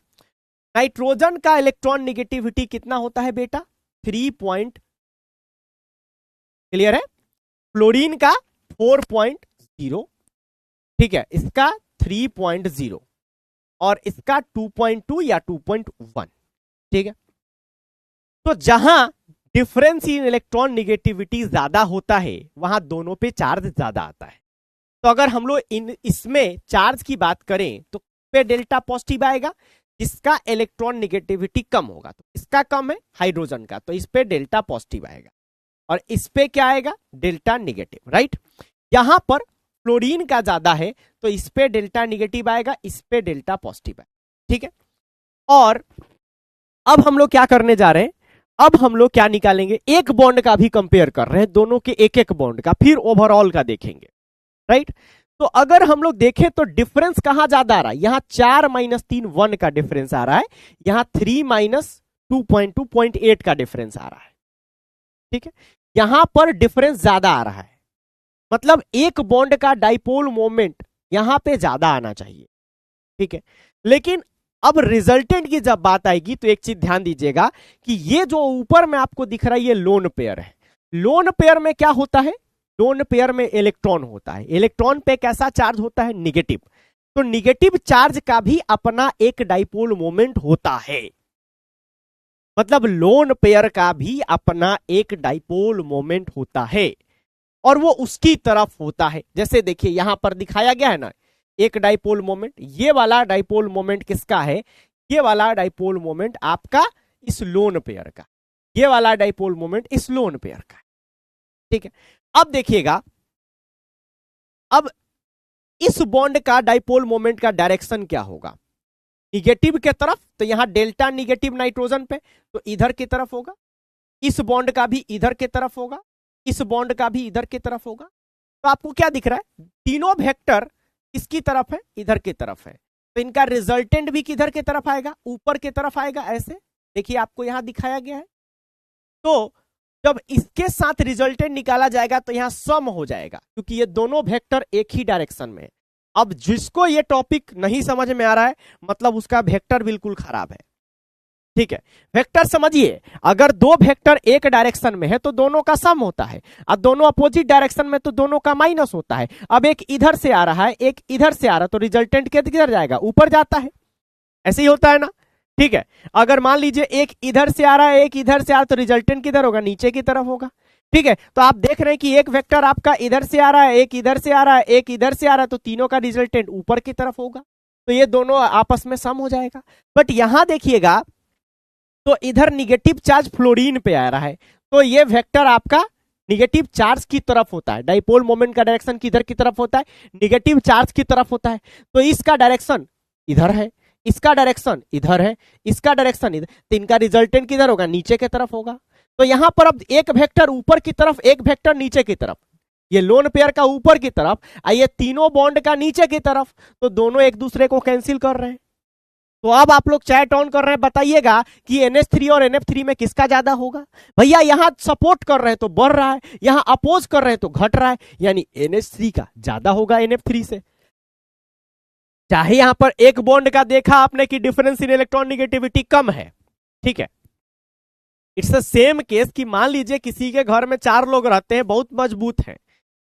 नाइट्रोजन का इलेक्ट्रॉन निगेटिविटी कितना होता है बेटा, 3 क्लियर है। फ्लोरीन का 4.0, ठीक है, इसका 3.0 और इसका 2.2 या 2.1, ठीक है। तो जहां डिफरेंस इन इलेक्ट्रॉन निगेटिविटी ज्यादा होता है वहां दोनों पे चार्ज ज्यादा आता है। तो अगर हम लोग इसमें चार्ज की बात करें तो पे डेल्टा पॉजिटिव आएगा, जिसका इलेक्ट्रॉन निगेटिविटी कम होगा, तो इसका कम है हाइड्रोजन का, तो इस पे डेल्टा पॉजिटिव आएगा, और इस पे क्या आएगा, डेल्टा निगेटिव, राइट। यहां पर फ्लोरीन का ज्यादा है तो इस पे डेल्टा निगेटिव आएगा, इस पे डेल्टा पॉजिटिव आएगा, ठीक है। और अब हम लोग क्या करने जा रहे हैं, अब हम लोग क्या निकालेंगे, एक बॉन्ड का भी कंपेयर कर रहे हैं, दोनों के एक एक बॉन्ड का, फिर ओवरऑल का देखेंगे, राइट। तो अगर हम लोग देखें तो डिफरेंस कहां ज्यादा आ रहा है, यहां 4 - 3 1 का डिफरेंस आ रहा है, यहां 3 - 2.2 0.8 का डिफरेंस आ रहा है, ठीक है। यहां पर डिफरेंस ज्यादा आ रहा है, मतलब एक बॉन्ड का डाइपोल मोमेंट यहां पे ज्यादा आना चाहिए, ठीक है। लेकिन अब रिजल्टेंट की जब बात आएगी तो एक चीज ध्यान दीजिएगा कि ये जो ऊपर में आपको दिख रहा है ये लोन पेयर है। लोन पेयर में क्या होता है, लोन पेयर में इलेक्ट्रॉन होता है, इलेक्ट्रॉन पे कैसा चार्ज होता है, निगेटिव। तो निगेटिव चार्ज का भी अपना एक डाइपोल मोमेंट होता है, मतलब लोन पेयर का भी अपना एक डाइपोल मोमेंट होता है, और वो उसकी तरफ होता है। जैसे देखिए यहां पर दिखाया गया है ना, एक डाइपोल मोमेंट, ये वाला डाइपोल मोमेंट किसका है, ये वाला डाइपोल मोमेंट आपका इस लोन पेयर का, ये वाला डाइपोल मोमेंट इस लोन पेयर का, ठीक है। अब देखिएगा, अब इस बॉन्ड का डाइपोल मोमेंट का डायरेक्शन क्या होगा, निगेटिव के तरफ, तो यहां डेल्टा निगेटिव नाइट्रोजन पे, तो इधर की तरफ होगा। इस बॉन्ड का भी इधर की तरफ होगा, इस बॉन्ड का भी इधर की तरफ होगा। तो आपको क्या दिख रहा है, तीनों वेक्टर इसकी तरफ है, इधर की तरफ है, तो इनका रिजल्टेंट भी किधर की तरफ आएगा, ऊपर की तरफ आएगा। ऐसे देखिए आपको यहां दिखाया गया है। तो जब इसके साथ रिजल्टेंट निकाला जाएगा तो यहां सम हो जाएगा, क्योंकि ये दोनों वेक्टर एक ही डायरेक्शन में है। अब जिसको ये टॉपिक नहीं समझ में आ रहा है, मतलब उसका वेक्टर बिल्कुल खराब है, ठीक है। वेक्टर समझिए, अगर दो वेक्टर एक डायरेक्शन में है तो दोनों का सम होता है, अब दोनों अपोजिट डायरेक्शन में तो दोनों का माइनस होता है। अब एक इधर से आ रहा है, एक इधर से आ रहा है, तो रिजल्टेंट किधर जाएगा, ऊपर जाता है, ऐसे ही होता है ना, ठीक है। अगर मान लीजिए एक इधर से आ रहा है, एक इधर से आ रहा है, तो रिजल्टेंट किधर होगा, नीचे की तरफ होगा, ठीक है। तो आप देख रहे हैं कि एक वेक्टर आपका इधर से आ रहा है, एक इधर से आ रहा है, एक इधर से आ रहा है, तो तीनों का रिजल्टेंट ऊपर की तरफ होगा, तो ये दोनों आपस में सम हो जाएगा। बट यहां देखिएगा तो इधर निगेटिव चार्ज फ्लोरीन पे आ रहा है, तो ये वेक्टर आपका निगेटिव चार्ज की तरफ होता है। डाइपोल मोमेंट का डायरेक्शन किधर की तरफ होता है? निगेटिव चार्ज की तरफ होता है। तो इसका डायरेक्शन इधर है, इसका डायरेक्शन इधर है, इसका डायरेक्शन इधर, तो इनका रिजल्टेंट किधर होगा? नीचे की तरफ होगा। तो यहां पर अब एक वेक्टर ऊपर की तरफ, एक वेक्टर नीचे की तरफ, ये लोन पेयर का ऊपर की तरफ, ये तीनों बॉन्ड का नीचे की तरफ, तो दोनों एक दूसरे को कैंसिल कर रहे हैं। तो अब आप लोग चैट ऑन कर रहे हैं, बताइएगा कि NH3 और NF3 में किसका ज्यादा होगा? भैया यहां सपोर्ट कर रहे हैं तो बढ़ रहा है, यहां अपोज कर रहे हैं तो घट रहा है, यानी NH3 का ज्यादा होगा NF3 से। चाहे यहां पर एक बॉन्ड का देखा आपने कि डिफरेंस इन इलेक्ट्रॉन निगेटिविटी कम है, ठीक है। इट्स द सेम केस कि मान लीजिए किसी के घर में 4 लोग रहते हैं, बहुत मजबूत हैं,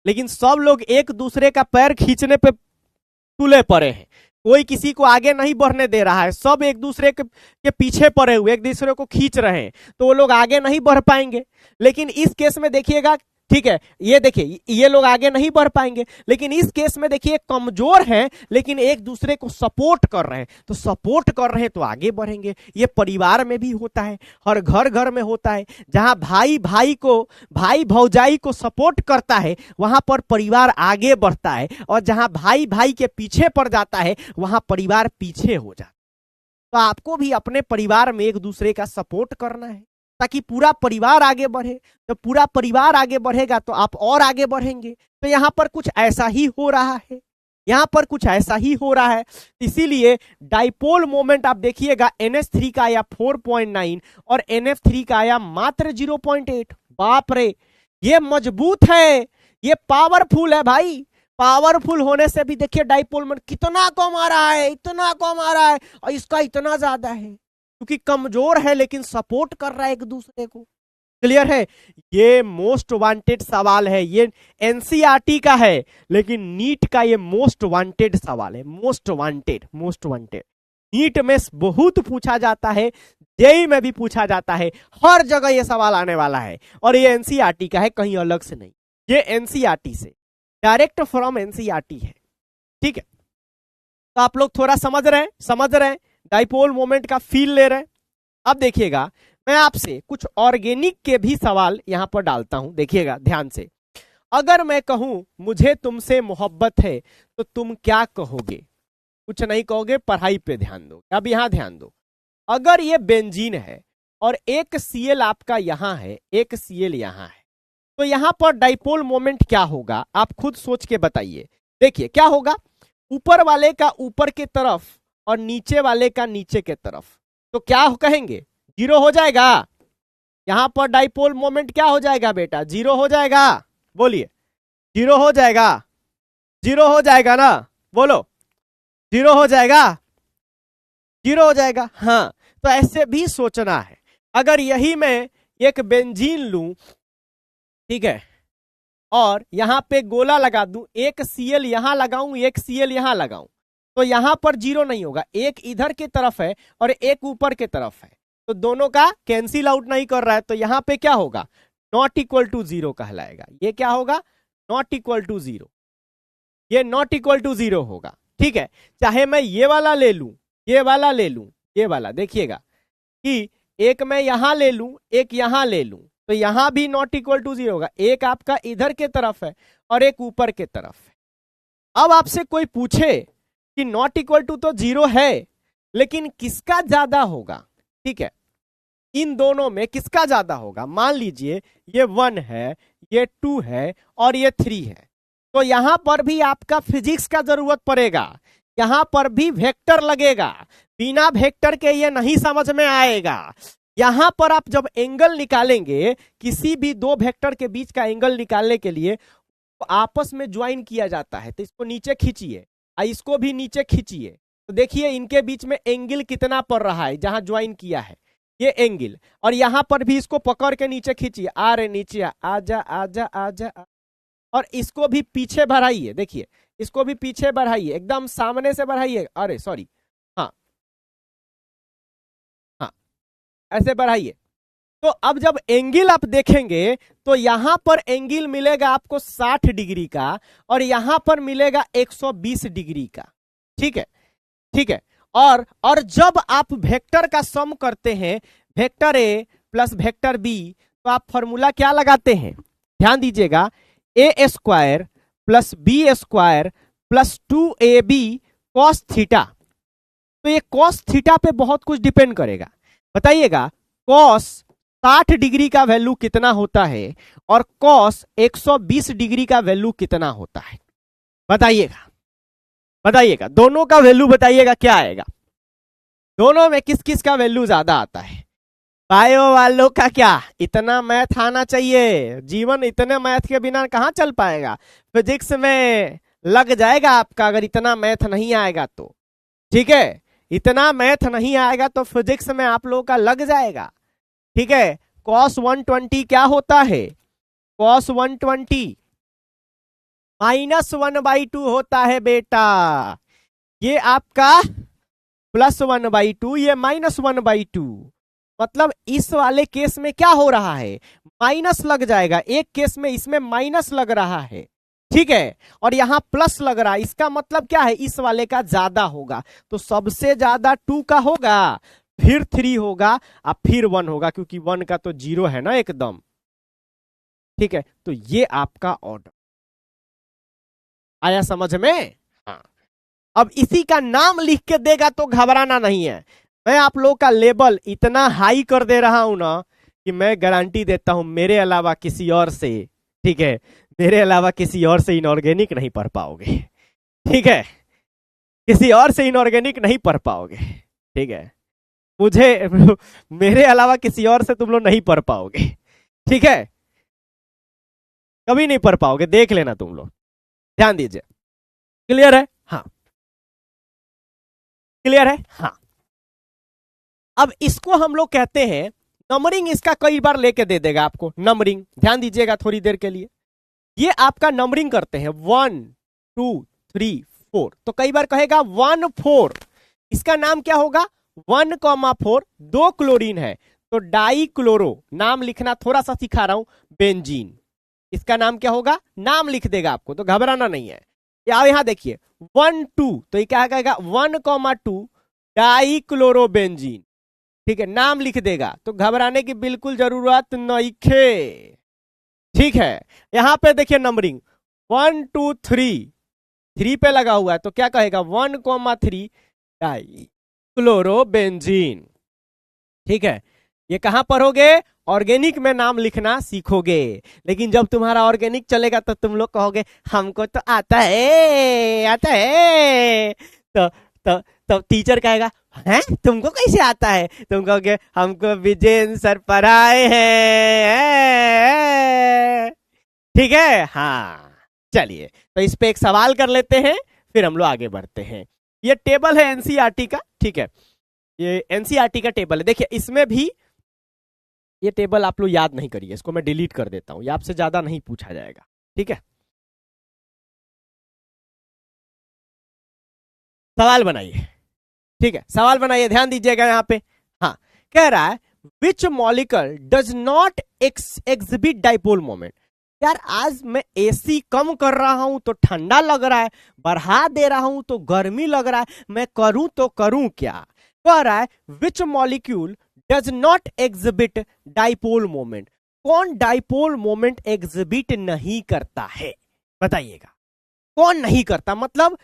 लेकिन सब लोग एक दूसरे का पैर खींचने पे तुले पड़े हैं, कोई किसी को आगे नहीं बढ़ने दे रहा है, सब एक दूसरे के पीछे पड़े हुए एक दूसरे को खींच रहे हैं, तो वो लोग आगे नहीं बढ़ पाएंगे। लेकिन इस केस में देखिएगा, ठीक है, ये देखिए ये लोग आगे नहीं बढ़ पाएंगे, लेकिन इस केस में देखिए कमजोर हैं लेकिन एक दूसरे को सपोर्ट कर रहे हैं, तो सपोर्ट कर रहे हैं तो आगे बढ़ेंगे। ये परिवार में भी होता है, हर घर घर में होता है, जहां भाई भाई भौजाई को सपोर्ट करता है वहां पर परिवार आगे बढ़ता है, और जहां भाई भाई के पीछे पड़ जाता है वहां परिवार पीछे हो जाता है। तो आपको भी अपने परिवार में एक दूसरे का सपोर्ट करना है ताकि पूरा परिवार आगे बढ़े। जब पूरा परिवार आगे बढ़ेगा तो आप और आगे बढ़ेंगे। तो यहां पर कुछ ऐसा ही हो रहा है, यहां पर कुछ ऐसा ही हो रहा है। इसीलिए डाइपोल मोमेंट आप देखिएगा NH3 का आया 4.9 और NF3 का आया मात्र 0.8। बाप रे, ये मजबूत है, ये पावरफुल है भाई। पावरफुल होने से भी देखिए डाइपोल मोमेंट कितना कम आ रहा है, इतना कम आ रहा है, और इसका इतना ज्यादा है क्योंकि कमजोर है लेकिन सपोर्ट कर रहा है एक दूसरे को। क्लियर है? ये मोस्ट वांटेड सवाल है, ये NCERT का है लेकिन नीट का ये मोस्ट वांटेड सवाल है। मोस्ट वांटेड नीट में बहुत पूछा जाता है, जेईई में भी पूछा जाता है, हर जगह ये सवाल आने वाला है। और ये NCERT का है, कहीं अलग से नहीं, ये NCERT से डायरेक्ट फ्रॉम NCERT है। ठीक है, तो आप लोग थोड़ा समझ रहे हैं, डाइपोल मोमेंट का फील ले रहे हैं। अब देखिएगा, मैं आपसे कुछ ऑर्गेनिक के भी सवाल यहां पर डालता हूं, देखिएगा ध्यान से। अगर मैं कहूं मुझे तुमसे मोहब्बत है तो तुम क्या कहोगे? कुछ नहीं कहोगे, पढ़ाई पे ध्यान दो। अब यहां ध्यान दो, अगर ये बेंजीन है और एक Cl आपका यहां है, एक Cl यहां है, तो यहां पर डाइपोल मोमेंट क्या होगा? आप खुद सोच के बताइए। देखिए क्या होगा, ऊपर वाले का ऊपर के तरफ और नीचे वाले का नीचे के तरफ, तो क्या कहेंगे? 0 हो जाएगा। यहां पर डाइपोल मोमेंट क्या हो जाएगा बेटा? 0 हो जाएगा। बोलिए, 0 हो जाएगा, 0 हो जाएगा ना? बोलो, 0 हो जाएगा, 0 हो जाएगा। हाँ, तो ऐसे भी सोचना है। अगर यही मैं एक बेंजीन लूं, ठीक है, और यहां पे गोला लगा दूं, एक Cl यहां लगाऊं, एक Cl यहां लगाऊं, तो यहां पर 0 नहीं होगा। एक इधर की तरफ है और एक ऊपर की तरफ है, तो दोनों का कैंसिल आउट नहीं कर रहा है, तो यहां पे क्या होगा? नॉट इक्वल टू 0 कहलाएगा। ये क्या होगा? नॉट इक्वल टू 0, ये नॉट इक्वल टू 0 होगा। ठीक है, चाहे मैं ये वाला ले लूं, ये वाला ले लूं, ये वाला, देखिएगा कि एक मैं यहां ले लूं, एक यहां ले लूं, तो यहां भी नॉट इक्वल टू 0 होगा। एक आपका इधर के तरफ है और एक ऊपर के तरफ है। अब आपसे कोई पूछे कि नॉट इक्वल टू तो 0 है, लेकिन किसका ज्यादा होगा? ठीक है, इन दोनों में किसका ज्यादा होगा? मान लीजिए ये 1 है, ये 2 है और ये 3 है, तो यहां पर भी आपका फिजिक्स का जरूरत पड़ेगा, यहां पर भी वेक्टर लगेगा। बिना वेक्टर के ये नहीं समझ में आएगा। यहां पर आप जब एंगल निकालेंगे, किसी भी दो वेक्टर के बीच का एंगल निकालने के लिए तो आपस में ज्वाइन किया जाता है। तो इसको नीचे खींचिए, इसको भी नीचे खींचिए, तो देखिए इनके बीच में एंगल कितना पड़ रहा है जहां ज्वाइन किया है ये एंगल। और यहां पर भी इसको पकड़ के नीचे खींचिए, आ रहे नीचे, आजा आजा आजा, और इसको भी पीछे बढ़ाइए। देखिए इसको भी पीछे बढ़ाइए, एकदम सामने से बढ़ाइए, अरे सॉरी, हाँ हाँ, ऐसे बढ़ाइए। तो अब जब एंगल आप देखेंगे तो यहां पर एंगल मिलेगा आपको 60 डिग्री का और यहां पर मिलेगा 120 डिग्री का। ठीक है, ठीक है। और जब आप वेक्टर का सम करते हैं, vector A plus vector B, तो आप फॉर्मूला क्या लगाते हैं? ध्यान दीजिएगा, A square plus B square plus 2ab cos theta. तो ये कॉस थीटा पे बहुत कुछ डिपेंड करेगा। बताइएगा कॉस 60 डिग्री का वैल्यू कितना होता है और कॉस 120 डिग्री का वैल्यू कितना होता है? बताइएगा, बताइएगा दोनों का वैल्यू बताइएगा क्या आएगा, दोनों में किस किस का वैल्यू ज्यादा आता है? बायो वालों का क्या इतना मैथ आना चाहिए, जीवन इतने मैथ के बिना कहां चल पाएगा, फिजिक्स में लग जाएगा आपका अगर इतना मैथ नहीं आएगा तो। ठीक है, इतना मैथ नहीं आएगा तो फिजिक्स में आप लोगों का लग जाएगा। ठीक है, cos 120 क्या होता है? cos 120 -1/2 होता है बेटा। ये आपका +1/2, ये -1/2। मतलब इस वाले केस में क्या हो रहा है, माइनस लग जाएगा, एक केस में इसमें माइनस लग रहा है। ठीक है, और यहां प्लस लग रहा है, इसका मतलब क्या है, इस वाले का ज्यादा होगा। तो सबसे ज्यादा 2 का होगा, फिर 3 होगा और फिर 1 होगा, क्योंकि 1 का तो 0 है ना एकदम। ठीक है, तो ये आपका ऑर्डर आया समझ में? हाँ, अब इसी का नाम लिख के देगा तो घबराना नहीं है। मैं आप लोग का लेवल इतना हाई कर दे रहा हूं ना कि मैं गारंटी देता हूं मेरे अलावा किसी और से, ठीक है, मेरे अलावा किसी और से इनऑर्गेनिक नहीं पढ़ पाओगे। ठीक है, किसी और से इनऑर्गेनिक नहीं पढ़ पाओगे। ठीक है, मुझे मेरे अलावा किसी और से तुम लोग नहीं पढ़ पाओगे। ठीक है, कभी नहीं पढ़ पाओगे, देख लेना तुम लोग, ध्यान दीजिए। क्लियर है? हाँ, क्लियर है? हाँ, अब इसको हम लोग कहते हैं नंबरिंग, इसका कई बार लेके दे देगा आपको नंबरिंग। ध्यान दीजिएगा थोड़ी देर के लिए, ये आपका नंबरिंग करते हैं 1 2 3 4, तो कई बार कहेगा 1 4, इसका नाम क्या होगा 1,4, 2 क्लोरीन है तो डाई क्लोरो, नाम लिखना थोड़ा सा सिखा रहा हूं, बेंजीन, इसका नाम क्या होगा, नाम लिख देगा आपको, तो घबराना नहीं है। यहां देखिए 1 2, तो ये क्या कहेगा 1,2 डाई क्लोरो बेंजीन। ठीक है, नाम लिख देगा, तो घबराने की बिल्कुल जरूरत नहीं है। ठीक है, यहां पे देखिए नंबरिंग 1 2 3 पे लगा हुआ है, तो क्या कहेगा 1,3 डाई क्लोरोबेंजीन। ठीक है, ये कहां पढ़ोगे, ऑर्गेनिक में नाम लिखना सीखोगे। लेकिन जब तुम्हारा ऑर्गेनिक चलेगा तो तुम लोग कहोगे हमको तो आता है, आता है, तो टीचर कहेगा हैं तुमको कैसे आता है, तुम कहोगे हमको विजय सर पढ़ाए हैं। ठीक है, हाँ, चलिए तो इस पे एक सवाल कर लेते हैं, फिर हम लोग आगे बढ़ते हैं। ये टेबल है एनसीईआरटी का। ठीक है, ये एनसीईआरटी का टेबल है। देखिए इसमें भी ये टेबल आप लोग याद नहीं करिए, इसको मैं डिलीट कर देता हूं, ये आपसे ज्यादा नहीं पूछा जाएगा। ठीक है, सवाल बनाइए। ठीक है, सवाल बनाइए, ध्यान दीजिएगा यहाँ पे। हाँ, कह रहा है which molecule does not exhibit dipole moment. यार आज मैं एसी कम कर रहा हूं तो ठंडा लग रहा है, बढ़ा दे रहा हूं तो गर्मी लग रहा है, मैं करूं तो करूं क्या। कह रहा है which molecule does not exhibit dipole moment, कौन डाइपोल मोमेंट एग्जिबिट नहीं करता है, बताइएगा कौन नहीं करता, मतलब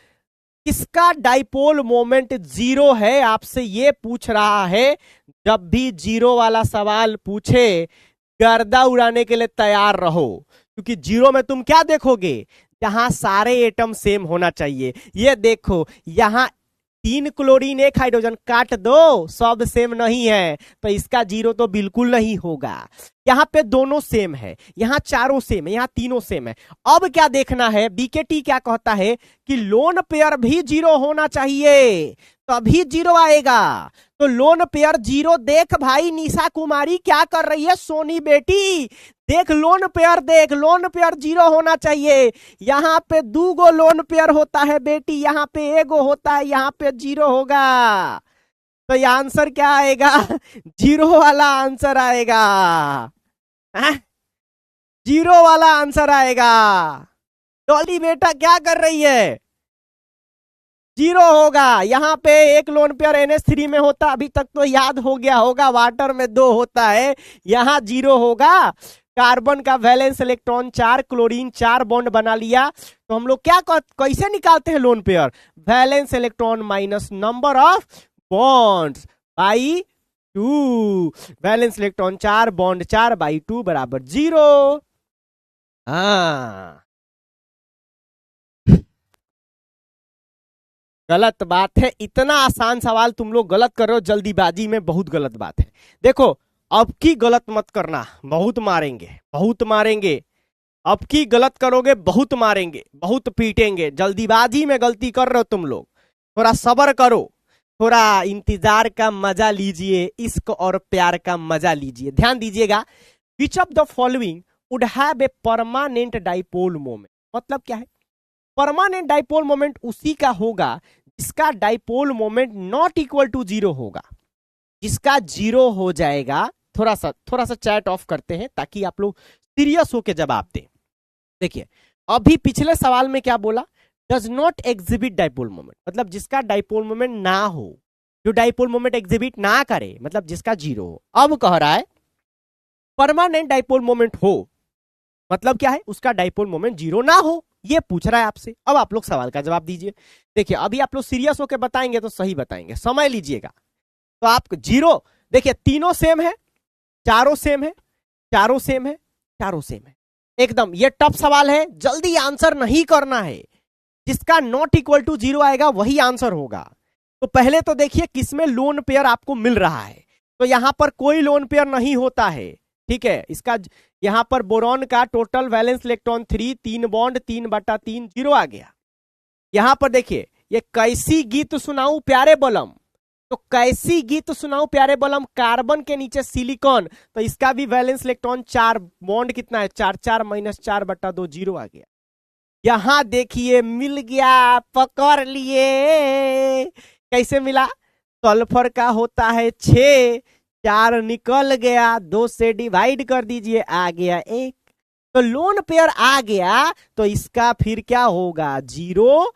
किसका डाइपोल मोमेंट 0 है, आपसे ये पूछ रहा है। जब भी 0 वाला सवाल पूछे गर्दा उड़ाने के लिए तैयार रहो, क्योंकि 0 में तुम क्या देखोगे, जहां सारे एटम सेम होना चाहिए। ये देखो यहां 3 क्लोरीन 1 हाइड्रोजन, काट दो, सब सेम नहीं है तो इसका 0 तो बिल्कुल नहीं होगा। यहाँ पे दोनों सेम है, यहाँ चारों सेम है, यहाँ तीनों सेम है। अब क्या देखना है, बीकेटी क्या कहता है कि लोन पेयर भी 0 होना चाहिए, तभी 0 आएगा। तो लोन पेयर 0 देख भाई, निशा कुमारी क्या कर रही है, सोनी बेटी देख, लोन पेयर देख, लोन पेयर 0 होना चाहिए। यहाँ पे 2 गो लोन पेयर होता है बेटी, यहाँ पे 1 गो होता है, यहाँ पे 0 होगा। तो ये आंसर क्या आएगा 0 वाला आंसर आएगा, 0 वाला आंसर आएगा। डॉली बेटा क्या कर रही है, 0 होगा। यहाँ पे एक लोन पेयर NH3 में होता, अभी तक तो याद हो गया होगा, वाटर में 2 होता है, यहाँ 0 होगा। कार्बन का वैलेंस इलेक्ट्रॉन 4, क्लोरीन 4 बॉन्ड बना लिया, तो हम लोग क्या कैसे निकालते हैं lone pair? Valence electron minus number of bonds by 2। Valence electron 4 bond 4 by 2 बराबर 0। हाँ, गलत बात है। इतना आसान सवाल तुम लोग गलत कर रहे हो जल्दीबाजी में, बहुत गलत बात है। देखो, अब की गलत मत करना, बहुत मारेंगे, बहुत मारेंगे। अब की गलत करोगे बहुत मारेंगे, बहुत पीटेंगे। जल्दीबाजी में गलती कर रहे हो तुम लोग, थोड़ा सब्र करो, थोड़ा इंतजार का मजा लीजिए, इश्क और प्यार का मजा लीजिए। ध्यान दीजिएगा, which of the following would have a permanent dipole moment. मतलब क्या है? परमानेंट डाइपोल मोमेंट उसी का होगा जिसका dipole moment not equal to 0 होगा। जिसका 0 हो जाएगा, थोड़ा सा चैट ऑफ करते हैं ताकि आप लोग सीरियस होकर जवाब दें। देखिए, अभी पिछले सवाल में क्या बोला? Does not exhibit dipole moment, मतलब जिसका डाइपोल मोमेंट ना हो, जो डाइपोल मोमेंट एग्जिबिट ना करे, मतलब जिसका 0 हो। अब कह रहा है परमानेंट डाइपोल मोमेंट हो, मतलब क्या है? उसका डाइपोल मोमेंट 0 ना हो, ये पूछ रहा है आपसे। अब आप लोग सवाल का जवाब दीजिए। देखिए, अभी आप लोग सीरियस होकर बताएंगे तो सही बताएंगे, समय लीजिएगा। तो आप 0, देखिए तीनों सेम है, चारों सेम है, चारों सेम है, चारों सेम है, एकदम। ये टफ सवाल है, जल्दी आंसर नहीं करना है। जिसका नॉट इक्वल टू 0 आएगा वही आंसर होगा। तो पहले तो देखिए किसमें लोन पेयर आपको मिल रहा है। तो यहां पर कोई लोन पेयर नहीं होता है, ठीक है। इसका यहां पर बोरॉन का टोटल वैलेंस इलेक्ट्रॉन 3, 3 बॉन्ड 3/3 0 आ गया। यहां पर देखिए, ये कैसी गीत सुनाऊं प्यारे बलम, तो कैसी गीत सुनाऊं प्यारे बलम, कार्बन के नीचे सिलिकॉन, तो इसका भी वैलेंस इलेक्ट्रॉन 4, बॉन्ड कितना है 4, 4 - 4/2 0 आ गया। यहां देखिए मिल गया, पकड़ लिए। कैसे मिला? सल्फर का होता है 6, 4 निकल गया, 2 से डिवाइड कर दीजिए, आ गया 1। तो लोन पेयर आ गया, तो इसका फिर क्या होगा? 0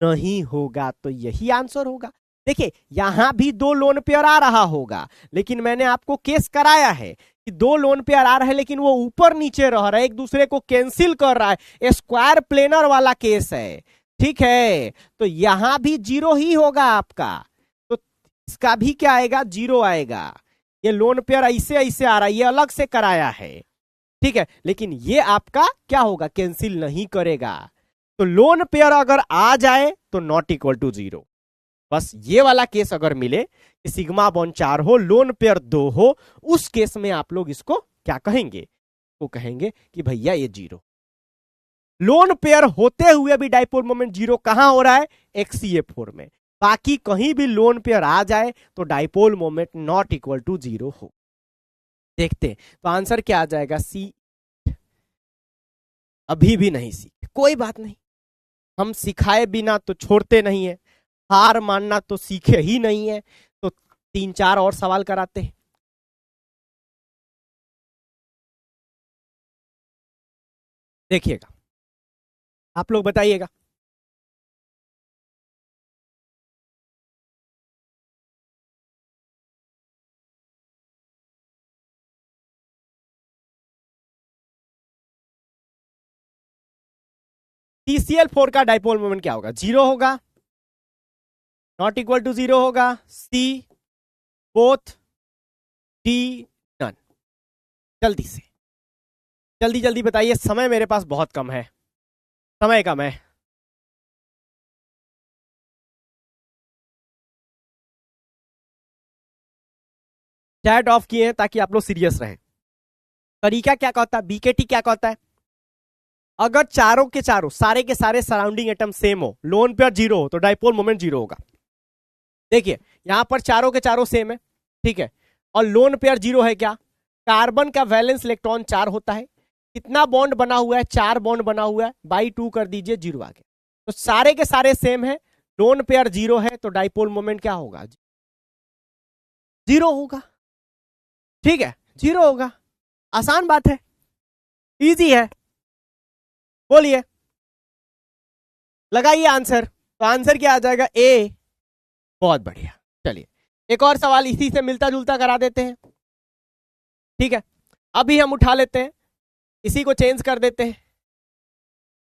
नहीं होगा। तो यही आंसर होगा। देखिए, यहां भी 2 लोन पेयर आ रहा होगा, लेकिन मैंने आपको केस कराया है कि 2 लोन पेयर आ रहा है, लेकिन वो ऊपर नीचे रह रहा है, एक दूसरे को कैंसिल कर रहा है। स्क्वायर प्लेनर वाला केस है, ठीक है। तो यहां भी 0 ही होगा आपका, तो इसका भी क्या आएगा? 0 आएगा। ये लोन पेयर ऐसे ऐसे आ रहा है, ये अलग से कराया है, ठीक है। लेकिन ये आपका क्या होगा? कैंसिल नहीं करेगा। तो लोन पेयर अगर आ जाए तो नॉट इक्वल टू 0। बस ये वाला केस अगर मिले कि सिग्मा बॉन्ड 4 हो, लोन पेयर 2 हो, उस केस में आप लोग इसको क्या कहेंगे? तो कहेंगे कि भैया ये 0। लोन पेयर होते हुए भी डाइपोल मोमेंट 0 कहां हो रहा है? XCA4 में। बाकी कहीं भी लोन पेयर आ जाए तो dipole moment not equal to 0 हो। देखते हैं, तो आंसर क्या आ जाएगा? सी। अभी भी नहीं सीखे, कोई बात नहीं, हम सिखाए बिना तो छोड़ते नहीं है, हार मानना तो सीखे ही नहीं है। तो 3-4 और सवाल कराते हैं। देखिएगा, आप लोग बताइएगा। TCl4 का डाइपोल मोमेंट क्या होगा? 0 होगा, नॉट इक्वल टू 0 होगा। सी, बोथ, डी, नन। जल्दी से, जल्दी जल्दी बताइए, समय मेरे पास बहुत कम है, समय कम है। चैट ऑफ किए हैं ताकि आप लोग सीरियस रहें। तरीका क्या कहता है? बीकेटी क्या कहता है? अगर चारों के चारों, सारे के सारे सराउंडिंग एटम सेम हो, लोन पेयर 0 हो, तो डाइपोल मोमेंट 0 होगा। देखिए, यहां पर चारों के चारों सेम है, ठीक है, और लोन पेयर 0 है। क्या? कार्बन का वैलेंस इलेक्ट्रॉन 4 होता है। कितना बॉन्ड बना हुआ है? 4 बॉन्ड बना हुआ है, बाई 2 कर दीजिए, 0 आ गया। तो सारे के सारे सेम है, लोन पेयर 0 है, तो डाइपोल मोमेंट क्या होगा? 0 होगा, ठीक है, 0 होगा। आसान बात है, इजी है। बोलिए, लगाइए आंसर। तो आंसर क्या आ जाएगा? ए। बहुत बढ़िया। चलिए, एक और सवाल इसी से मिलता जुलता करा देते हैं, ठीक है। अभी हम उठा लेते हैं इसी को चेंज कर देते हैं।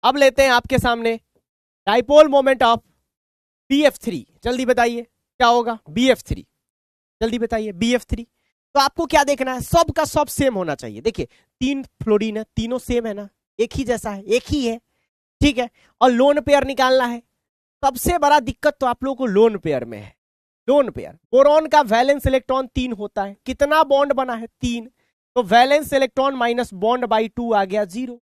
अब लेते हैं आपके सामने डाइपोल मोमेंट ऑफ BF3। जल्दी बताइए क्या होगा BF3, जल्दी बताइए BF3। तो आपको क्या देखना है, सब का सब सेम होना चाहिए। देखिए 3 फ्लोरीन है, तीनों सेम है ना, एक ही जैसा है, एक ही है, ठीक है। और लोन पेयर निकालना है। सबसे बड़ा दिक्कत तो आप लोगों को लोन पेयर में है। लोन पेयर, बोरॉन का वैलेंस इलेक्ट्रॉन 3 होता है, कितना बॉन्ड बना है 3, तो valence electron minus bond by 2 आ गया 0।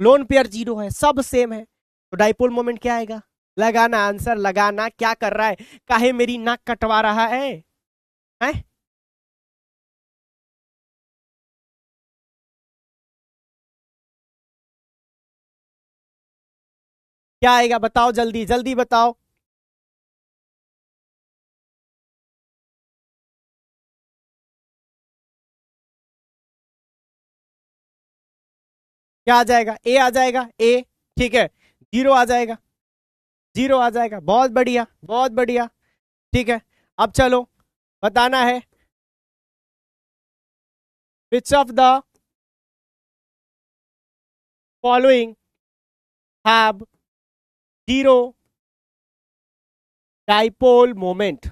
लोन पेयर 0 है, सब सेम है, तो डाइपोल मोमेंट क्या आएगा? लगाना आंसर, लगाना। क्या कर रहा है, काहे मेरी नाक कटवा रहा है, हैं? क्या आएगा बताओ, जल्दी जल्दी बताओ। क्या आ जाएगा? ए आ जाएगा, ए, ठीक है। 0 आ जाएगा, 0 आ जाएगा, बहुत बढ़िया बहुत बढ़िया, ठीक है। अब चलो बताना है, which of the following have 0 dipole moment.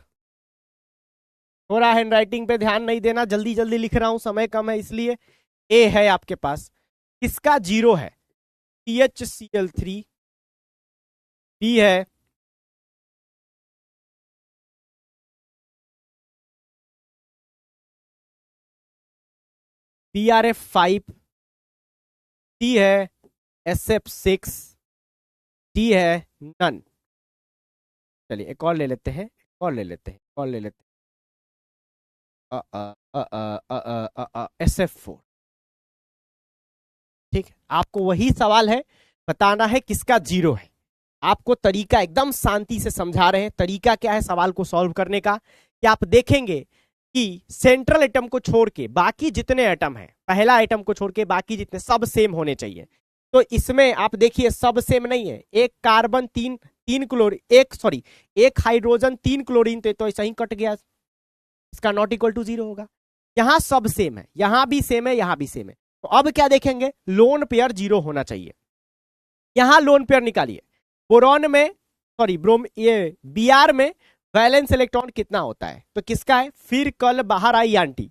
थोड़ा हैंड राइटिंग पे ध्यान नहीं देना, जल्दी जल्दी लिख रहा हूं, समय कम है इसलिए। ए है आपके पास, किसका 0 है? CHCl3। बी है BRF5, सी है SF6, डी है नन। चलिए एक और ले लेते हैं, एक और ले लेते हैं, एक और ले लेते हैं। SF4, ठीक है। आपको वही सवाल है, बताना है किसका 0 है। आपको तरीका एकदम शांति से समझा रहे हैं। तरीका क्या है सवाल को सॉल्व करने का, कि आप देखेंगे कि सेंट्रल एटम को छोड़ के बाकी जितने एटम हैं, पहला एटम को छोड़ के बाकी जितने सब सेम होने चाहिए। तो इसमें आप देखिए सब सेम नहीं है, एक कार्बन 3 क्लोरीन, एक हाइड्रोजन 3 क्लोरीन थे, तो ऐसा ही कट गया, इसका नॉट इक्वल टू 0 होगा। यहां सब सेम है, यहां भी सेम है, यहां भी सेम है। तो अब क्या देखेंगे, लोन पेयर 0 होना चाहिए। यहां लोन पेयर निकालिए। बोरॉन में, ब्रोम, ये Br में वैलेंस इलेक्ट्रॉन कितना होता है, तो किसका है? फिर कल बाहर आई आंटी,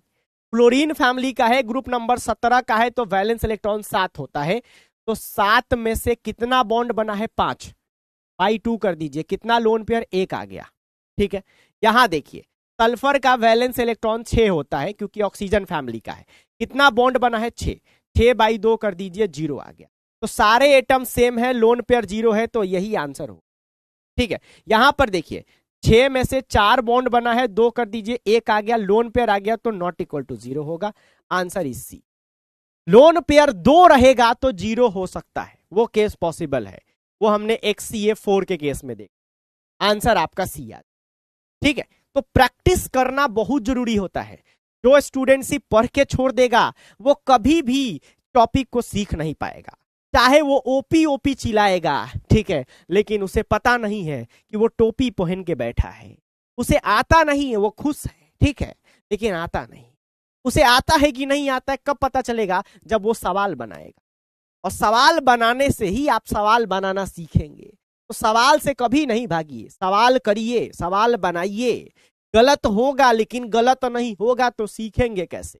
फ्लोरीन फैमिली का है, ग्रुप नंबर 17 का है, तो वैलेंस इलेक्ट्रॉन 7 होता है। तो 7 में से कितना बॉन्ड बना है? 5 बाई 2 कर दीजिए, कितना लोन पेयर? 1 आ गया, ठीक है। यहां देखिए सल्फर का वैलेंस इलेक्ट्रॉन 6 होता है, क्योंकि ऑक्सीजन फैमिली का है, कितना बॉन्ड बना है? 6 बाई 2 कर दीजिए, 0 आ गया। तो सारे एटम सेम है, लोन पेयर 0 है, तो यही आंसर हो, ठीक है। यहां पर देखिए 6 में से 4 बॉन्ड बना है, 2 कर दीजिए, 1 आ गया, लोन पेयर आ गया, तो नॉट इक्वल टू 0 होगा। Answer is C. Lone pair 2 रहेगा तो 0 हो सकता है, वो केस पॉसिबल है, वो हमने XCA4 के केस में देखा। आंसर आपका सी आ, ठीक है। तो प्रैक्टिस करना बहुत जरूरी होता है। जो स्टूडेंट सिर्फ पढ़ के छोड़ देगा वो कभी भी टॉपिक को सीख नहीं पाएगा, चाहे वो ओपी चिल्लाएगा, ठीक है, लेकिन उसे पता नहीं है कि वो टोपी पहन के बैठा है। उसे आता नहीं है, वो खुश है, ठीक है, लेकिन आता नहीं। उसे आता है कि नहीं आता है कब पता चलेगा? जब वो सवाल बनाएगा, और सवाल बनाने से ही आप सवाल बनाना सीखेंगे। तो सवाल से कभी नहीं भागिए, सवाल करिए, सवाल बनाइए। गलत होगा लेकिन गलत नहीं होगा तो सीखेंगे कैसे,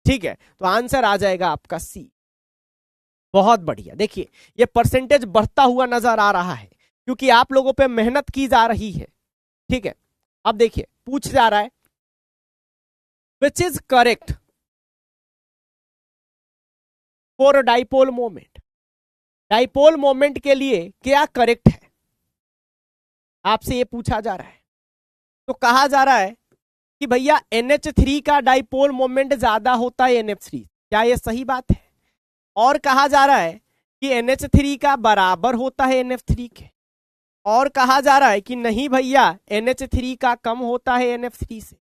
ठीक है। तो आंसर आ जाएगा आपका सी। बहुत बढ़िया। देखिए ये परसेंटेज बढ़ता हुआ नजर आ रहा है, क्योंकि आप लोगों पे मेहनत की जा रही है, ठीक है। अब देखिए पूछ जा रहा है, which is correct for dipole moment. Dipole moment के लिए क्या करेक्ट है, आपसे ये पूछा जा रहा है। तो कहा जा रहा है कि भैया NH3 का डाइपोल मोमेंट ज्यादा होता है NF3, क्या ये सही बात है? और कहा जा रहा है कि NH3 का बराबर होता है NF3 के, और कहा जा रहा है कि नहीं भैया NH3 का कम होता है NF3 से,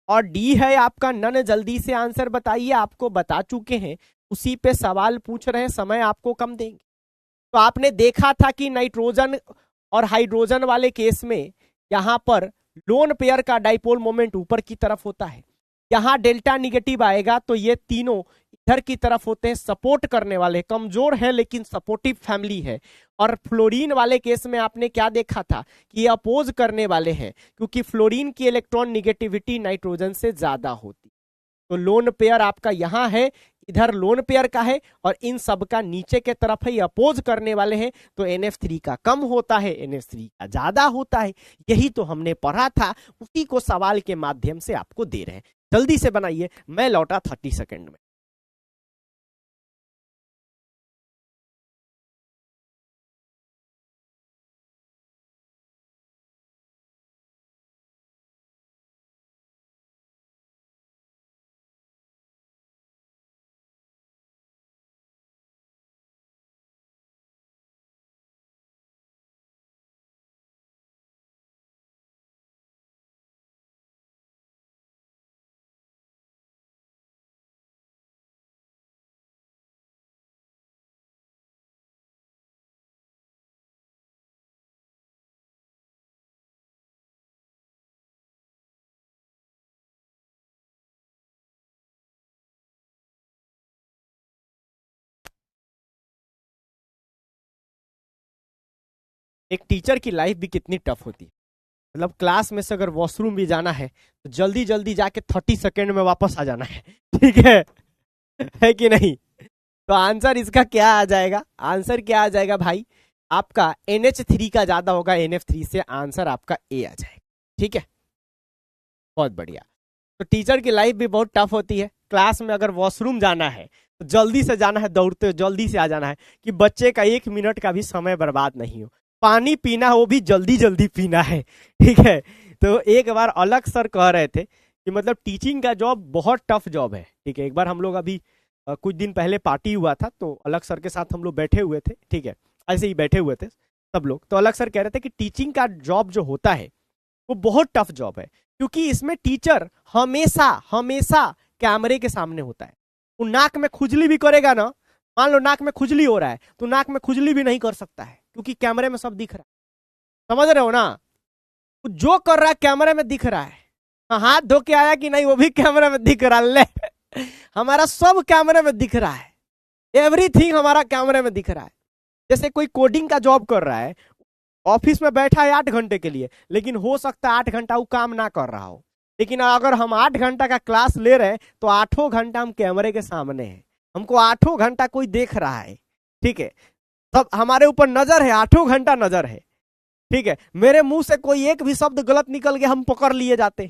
और डी है आपका नन। जल्दी से आंसर बताइए, आपको बता चुके हैं, उसी पे सवाल पूछ रहे हैं, समय आपको कम देंगे। तो आपने देखा था कि नाइट्रोजन और हाइड्रोजन वाले केस में यहां पर लोन पेयर का डाइपोल मोमेंट ऊपर की तरफ होता है, यहां डेल्टा निगेटिव आएगा तो ये तीनों इधर की तरफ होते हैं सपोर्ट करने वाले, कमजोर है लेकिन सपोर्टिव फैमिली है। और फ्लोरीन वाले केस में आपने क्या देखा था कि ये अपोज करने वाले हैं, क्योंकि फ्लोरीन की इलेक्ट्रॉन निगेटिविटी नाइट्रोजन से ज्यादा होती। तो लोन पेयर आपका यहां है, इधर लोन पेयर का है, और इन सब का नीचे के तरफ है, ये अपोज करने वाले हैं। तो NF3 का कम होता है, NH3 का ज्यादा होता है। यही तो हमने पढ़ा था, उसी को सवाल के माध्यम से आपको दे रहे हैं। जल्दी से बनाइए, मैं लौटा 30 सेकेंड में। एक टीचर की लाइफ भी कितनी टफ होती है। मतलब क्लास में से अगर वॉशरूम भी जाना है तो जल्दी जल्दी जाके 30 सेकेंड में वापस आ जाना है। ठीक है कि नहीं? तो आंसर इसका क्या आ जाएगा? आंसर क्या आ जाएगा भाई? आपका NH3 का ज्यादा होगा NF3 से, आंसर आपका A आ जाएगा। ठीक है, बहुत बढ़िया। तो टीचर की लाइफ भी बहुत टफ होती है। क्लास में अगर वॉशरूम जाना है तो जल्दी से जाना है, दौड़ते जल्दी से आ जाना है, कि बच्चे का 1 मिनट का भी समय बर्बाद नहीं हो। पानी पीना वो भी जल्दी जल्दी पीना है। ठीक है, तो एक बार अलग सर कह रहे थे कि मतलब टीचिंग का जॉब बहुत टफ जॉब है। ठीक है, एक बार हम लोग अभी कुछ दिन पहले पार्टी हुआ था, तो अलग सर के साथ हम लोग बैठे हुए थे। ठीक है, ऐसे ही बैठे हुए थे सब लोग, तो अलग सर कह रहे थे कि टीचिंग का जॉब जो होता है वो बहुत टफ जॉब है, क्योंकि इसमें टीचर हमेशा हमेशा कैमरे के सामने होता है। वो नाक में खुजली भी करेगा ना, मान लो नाक में खुजली हो रहा है तो नाक में खुजली भी नहीं कर सकता है, क्योंकि कैमरे में सब दिख रहा है। समझ रहे हो ना? वो जो कर रहा है कैमरे में दिख रहा है। हाँ, हाथ धो के आया कि नहीं वो भी कैमरे में दिख रहा है। ले हमारा सब कैमरे में दिख रहा है, एवरीथिंग हमारा कैमरे में दिख रहा है। जैसे कोई कोडिंग का जॉब कर रहा है, ऑफिस में बैठा है 8 घंटे के लिए, लेकिन हो सकता है 8 घंटा वो काम ना कर रहा हो। लेकिन अगर हम 8 घंटा का क्लास ले रहे हैं तो 8 घंटा हम कैमरे के सामने हैं, हमको 8 घंटा कोई देख रहा है। ठीक है, सब हमारे ऊपर नजर है, 8 घंटा नजर है। ठीक है, मेरे मुंह से कोई एक भी शब्द गलत निकल गया हम पकड़ लिए जाते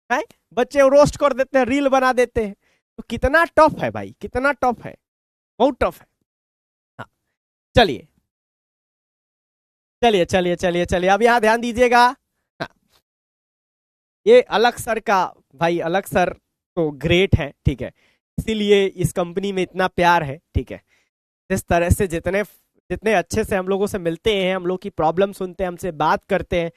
हैं, बच्चे रोस्ट कर देते हैं, रील बना देते हैं। तो कितना टफ है भाई, कितना टफ है, बहुत टफ है। हाँ, चलिए चलिए चलिए चलिए चलिए, अब यहाँ ध्यान दीजिएगा। हाँ, ये अलग सर का, भाई अलग सर तो ग्रेट है। ठीक है, इसीलिए इस कंपनी में इतना प्यार है। ठीक है, जिस तरह से जितने जितने अच्छे से हम लोगों से मिलते हैं, हम लोग की प्रॉब्लम सुनते हैं, हमसे बात करते हैं,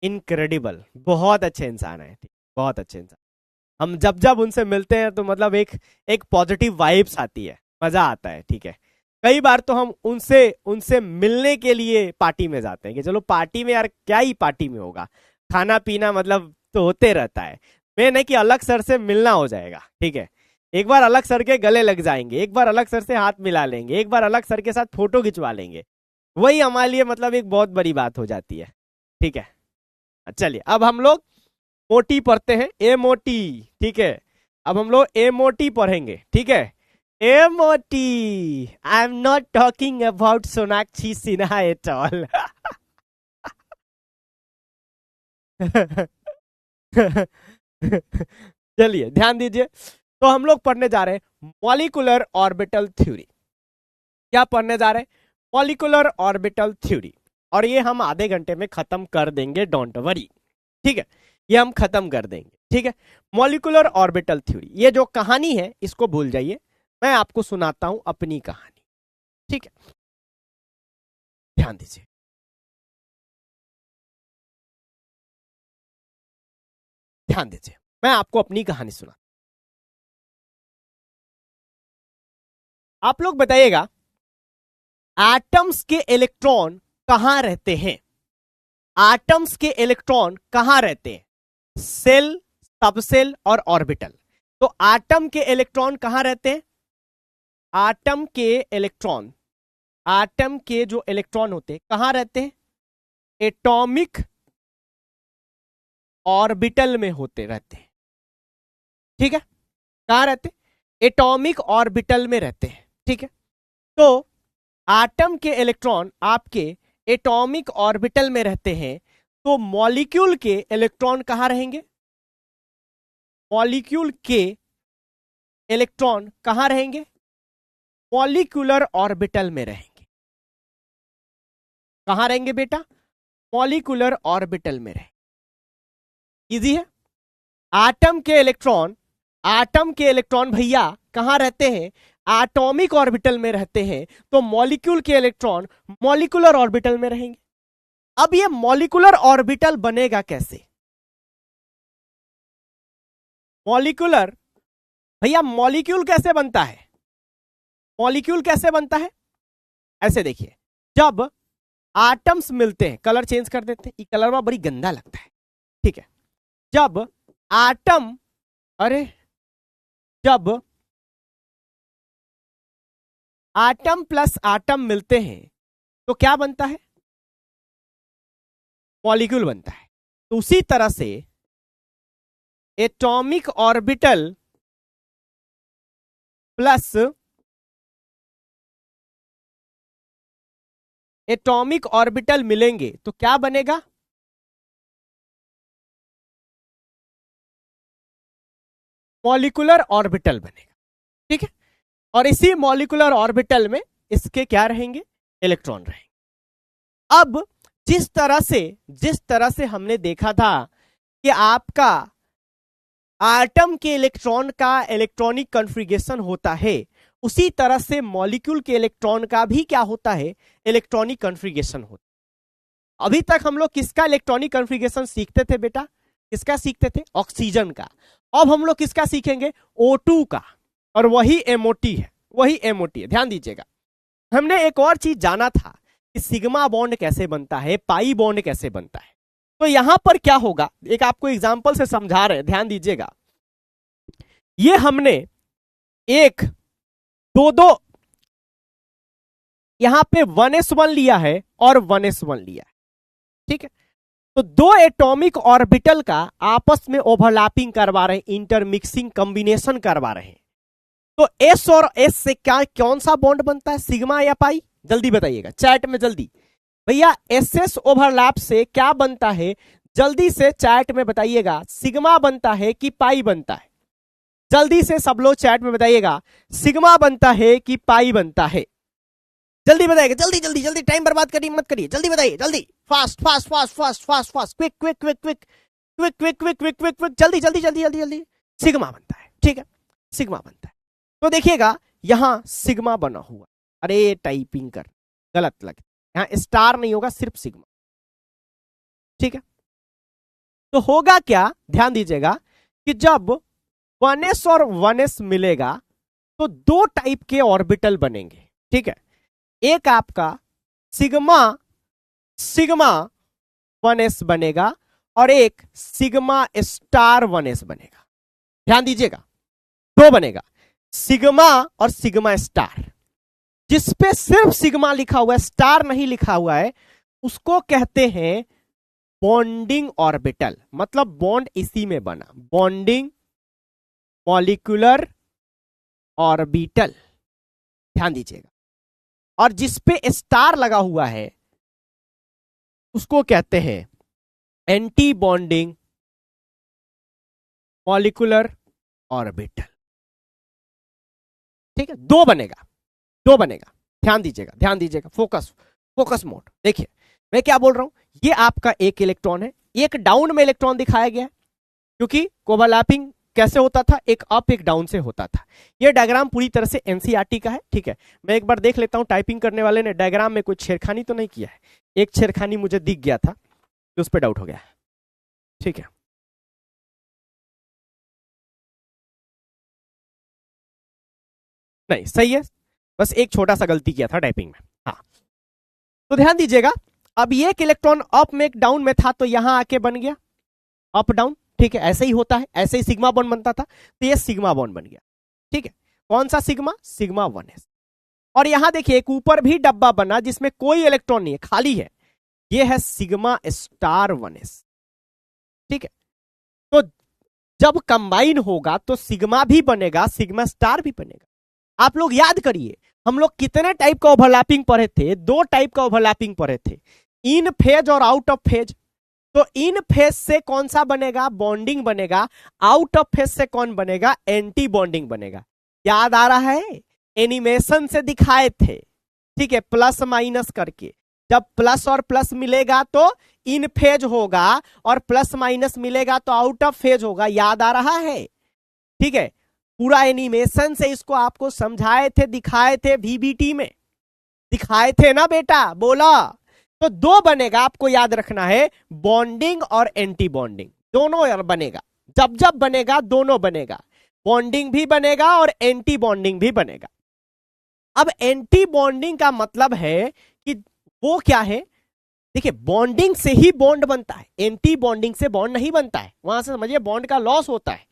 इनक्रेडिबल, बहुत अच्छे इंसान है। ठीक, बहुत अच्छे इंसान। हम जब जब उनसे मिलते हैं तो मतलब एक एक पॉजिटिव वाइब्स आती है, मजा आता है। ठीक है, कई बार तो हम उनसे उनसे मिलने के लिए पार्टी में जाते हैं कि चलो पार्टी में, यार क्या ही पार्टी में होगा, खाना पीना मतलब तो होते रहता है। मैं नहीं कि अलग सर से मिलना हो जाएगा। ठीक है, एक बार अलग सर के गले लग जाएंगे, एक बार अलग सर से हाथ मिला लेंगे, एक बार अलग सर के साथ फोटो खिंचवा लेंगे, वही हमारे लिए मतलब एक बहुत बड़ी बात हो जाती है। ठीक है, चलिए अब हम लोग मोटी पढ़ते हैं, ए मोटी। ठीक है, अब हम लोग ए मोटी पढ़ेंगे। ठीक है, ए मोटी, I am not talking about Sonakshi Sinha at all. चलिए ध्यान दीजिए, तो हम लोग पढ़ने जा रहे हैं मॉलिक्यूलर ऑर्बिटल थ्योरी। क्या पढ़ने जा रहे हैं? Molecular orbital theory. और ये हम आधे घंटे में खत्म कर देंगे, डोंट वरी। ठीक है, ये हम खत्म कर देंगे। ठीक है, मॉलिक्यूलर ऑर्बिटल थ्योरी, ये जो कहानी है इसको भूल जाइए, मैं आपको सुनाता हूं अपनी कहानी। ठीक है, ध्यान दीजिए, ध्यान दीजिए, मैं आपको अपनी कहानी सुना। आप लोग बताइएगा, एटम्स के इलेक्ट्रॉन कहां रहते हैं? एटम्स के इलेक्ट्रॉन कहां रहते हैं? सेल, सबसेल और ऑर्बिटल। तो एटम के इलेक्ट्रॉन कहां रहते हैं? आटम के इलेक्ट्रॉन, आटम के जो इलेक्ट्रॉन होते हैं कहां रहते हैं? एटॉमिक ऑर्बिटल में होते रहते हैं। ठीक है, कहां रहते हैं? एटॉमिक ऑर्बिटल में रहते हैं। ठीक है, तो आटम के इलेक्ट्रॉन आपके एटॉमिक ऑर्बिटल में रहते हैं, तो मॉलिक्यूल के इलेक्ट्रॉन कहां रहेंगे? मॉलिक्यूल के इलेक्ट्रॉन कहां रहेंगे? मॉलिक्यूलर ऑर्बिटल में रहेंगे। कहां रहेंगे बेटा? मॉलिक्यूलर ऑर्बिटल में रहेंगे। इजी है। आटम के इलेक्ट्रॉन भैया कहां रहते हैं? एटॉमिक ऑर्बिटल में रहते हैं, तो मॉलिक्यूल के इलेक्ट्रॉन मॉलिक्यूलर ऑर्बिटल में रहेंगे। अब ये मॉलिक्यूलर ऑर्बिटल बनेगा कैसे? मॉलिक्यूलर भैया, मॉलिक्यूल कैसे बनता है? मॉलिक्यूल कैसे बनता है? ऐसे देखिए, जब एटम्स मिलते हैं, कलर चेंज कर देते हैं, ये कलर में बड़ी गंदा लगता है। ठीक है, जब एटम, जब एटम प्लस एटम मिलते हैं तो क्या बनता है? मॉलिक्यूल बनता है। तो उसी तरह से atomic orbital plus atomic orbital मिलेंगे तो क्या बनेगा? मॉलिक्यूलर ऑर्बिटल बनेगा। ठीक है, और इसी मॉलिक्यूलर ऑर्बिटल में इसके क्या रहेंगे? इलेक्ट्रॉन रहेंगे। अब जिस तरह से हमने देखा था कि आपका एटम के इलेक्ट्रॉन का इलेक्ट्रॉनिक कॉन्फ़िगरेशन होता है, उसी तरह से मॉलिक्यूल के इलेक्ट्रॉन का भी क्या होता है? इलेक्ट्रॉनिक कॉन्फ़िगरेशन होता है। अभी तक हम लोग किसका इलेक्ट्रॉनिक कॉन्फ़िगरेशन सीखते थे बेटा? किसका सीखते थे? ऑक्सीजन का। अब हम लोग किसका सीखेंगे? O2 का, और वही MOT है, वही MOT है। ध्यान दीजिएगा, हमने एक और चीज जाना था कि सिग्मा बॉन्ड कैसे बनता है, पाई बॉन्ड कैसे बनता है। तो यहां पर क्या होगा, एक आपको एग्जांपल से समझा रहे हैं, ध्यान दीजिएगा। ये हमने एक दो यहां पे 1s1 लिया है और 1s1 लिया है। ठीक है, तो दो एटॉमिक ऑर्बिटल का आपस में ओवरलैपिंग करवा रहे हैं, इंटरमिक्सिंग कॉम्बिनेशन करवा रहे हैं। तो S और S से क्या कौन सा बॉन्ड बनता है? सिग्मा या पाई? जल्दी बताइएगा चैट में, जल्दी भैया। SS ओवरलैप से क्या बनता है? जल्दी से चैट में बताइएगा, सिग्मा बनता है कि पाई बनता है? जल्दी से सब लोग चैट में बताइएगा, सिग्मा बनता है कि पाई बनता है? जल्दी बताइएगा, जल्दी जल्दी जल्दी, टाइम बर्बाद करिए मत करिए, जल्दी बताइए, जल्दी, fast fast fast fast fast fast, quick quick quick quick quick quick quick quick quick quick, जल्दी जल्दी जल्दी जल्दी जल्दी। सिग्मा बनता है। ठीक है, सिग्मा बनता है। तो देखिएगा यहां सिग्मा बना हुआ, अरे टाइपिंग कर गलत लगे, यहां स्टार नहीं होगा, सिर्फ सिग्मा। ठीक है, तो होगा क्या? ध्यान दीजिएगा कि जब 1s और 1s मिलेगा तो दो टाइप के ऑर्बिटल बनेंगे। ठीक है, एक आपका सिग्मा सिग्मा 1s बनेगा और एक सिग्मा स्टार 1s बनेगा। ध्यान दीजिएगा, दो बनेगा, सिग्मा और सिग्मा स्टार। जिसपे सिर्फ सिग्मा लिखा हुआ है, स्टार नहीं लिखा हुआ है, उसको कहते हैं बॉन्डिंग ऑर्बिटल। मतलब बॉन्ड इसी में बना, बॉन्डिंग मॉलिक्यूलर ऑर्बिटल। ध्यान दीजिएगा, और जिसपे स्टार लगा हुआ है उसको कहते हैं एंटी बॉन्डिंग मॉलिक्यूलर ऑर्बिटल। ठीक है, दो बनेगा, दो बनेगा। ध्यान दीजिएगा, ध्यान दीजिएगा, फोकस फोकस मोड। देखिए मैं क्या बोल रहा हूं, ये आपका एक इलेक्ट्रॉन है, एक डाउन में इलेक्ट्रॉन दिखाया गया है, क्योंकि ओवरलैपिंग कैसे होता था? एक अप एक डाउन से होता था। ये डायग्राम पूरी तरह से एनसीईआरटी का है। ठीक है, मैं एक बार देख लेता हूं टाइपिंग करने वाले ने डायग्राम में कोई छेड़खानी तो नहीं किया है। एक छेड़खानी मुझे दिख गया था तो उस पर डाउट हो गया। ठीक है, नहीं सही है, बस एक छोटा सा गलती किया था टाइपिंग में। हाँ, तो ध्यान दीजिएगा, अब ये एक इलेक्ट्रॉन अप में एक डाउन में था तो यहां आके बन गया अप डाउन। ठीक है, ऐसे ही होता है, ऐसे ही सिग्मा बॉन्ड बनता था, तो ये सिग्मा बॉन्ड बन गया। ठीक है, कौन सा सिग्मा? Sigma 1s। और यहां देखिए एक ऊपर भी डब्बा बना जिसमें कोई इलेक्ट्रॉन नहीं है, खाली है, ये है सिग्मा स्टार 1s। ठीक है, तो जब कंबाइन होगा तो सिग्मा भी बनेगा, सिग्मा स्टार भी बनेगा। आप लोग याद करिए हम लोग कितने टाइप का ओवरलैपिंग पढ़े थे? 2 टाइप का ओवरलैपिंग पढ़े थे, इन फेज और आउट ऑफ फेज। तो इन फेज से कौन सा बनेगा? बॉन्डिंग बनेगा। आउट ऑफ फेज से कौन बनेगा? एंटी बॉन्डिंग बनेगा। याद आ रहा है? एनिमेशन से दिखाए थे, ठीक है, प्लस माइनस करके। जब प्लस और प्लस मिलेगा तो इन फेज होगा और प्लस माइनस मिलेगा तो आउट ऑफ फेज होगा। याद आ रहा है? ठीक है, पूरा एनिमेशन से इसको आपको समझाए थे, दिखाए थे, VBT में दिखाए थे ना बेटा, बोला। तो 2 बनेगा, आपको याद रखना है, बॉन्डिंग और एंटी बॉन्डिंग दोनों यार बनेगा। जब जब बनेगा दोनों बनेगा, बॉन्डिंग भी बनेगा और एंटी बॉन्डिंग भी बनेगा। अब एंटी बॉन्डिंग का मतलब है कि वो क्या है? देखिए बॉन्डिंग से ही बॉन्ड बनता है, एंटी बॉन्डिंग से बॉन्ड नहीं बनता है। वहां से समझिए बॉन्ड का लॉस होता है।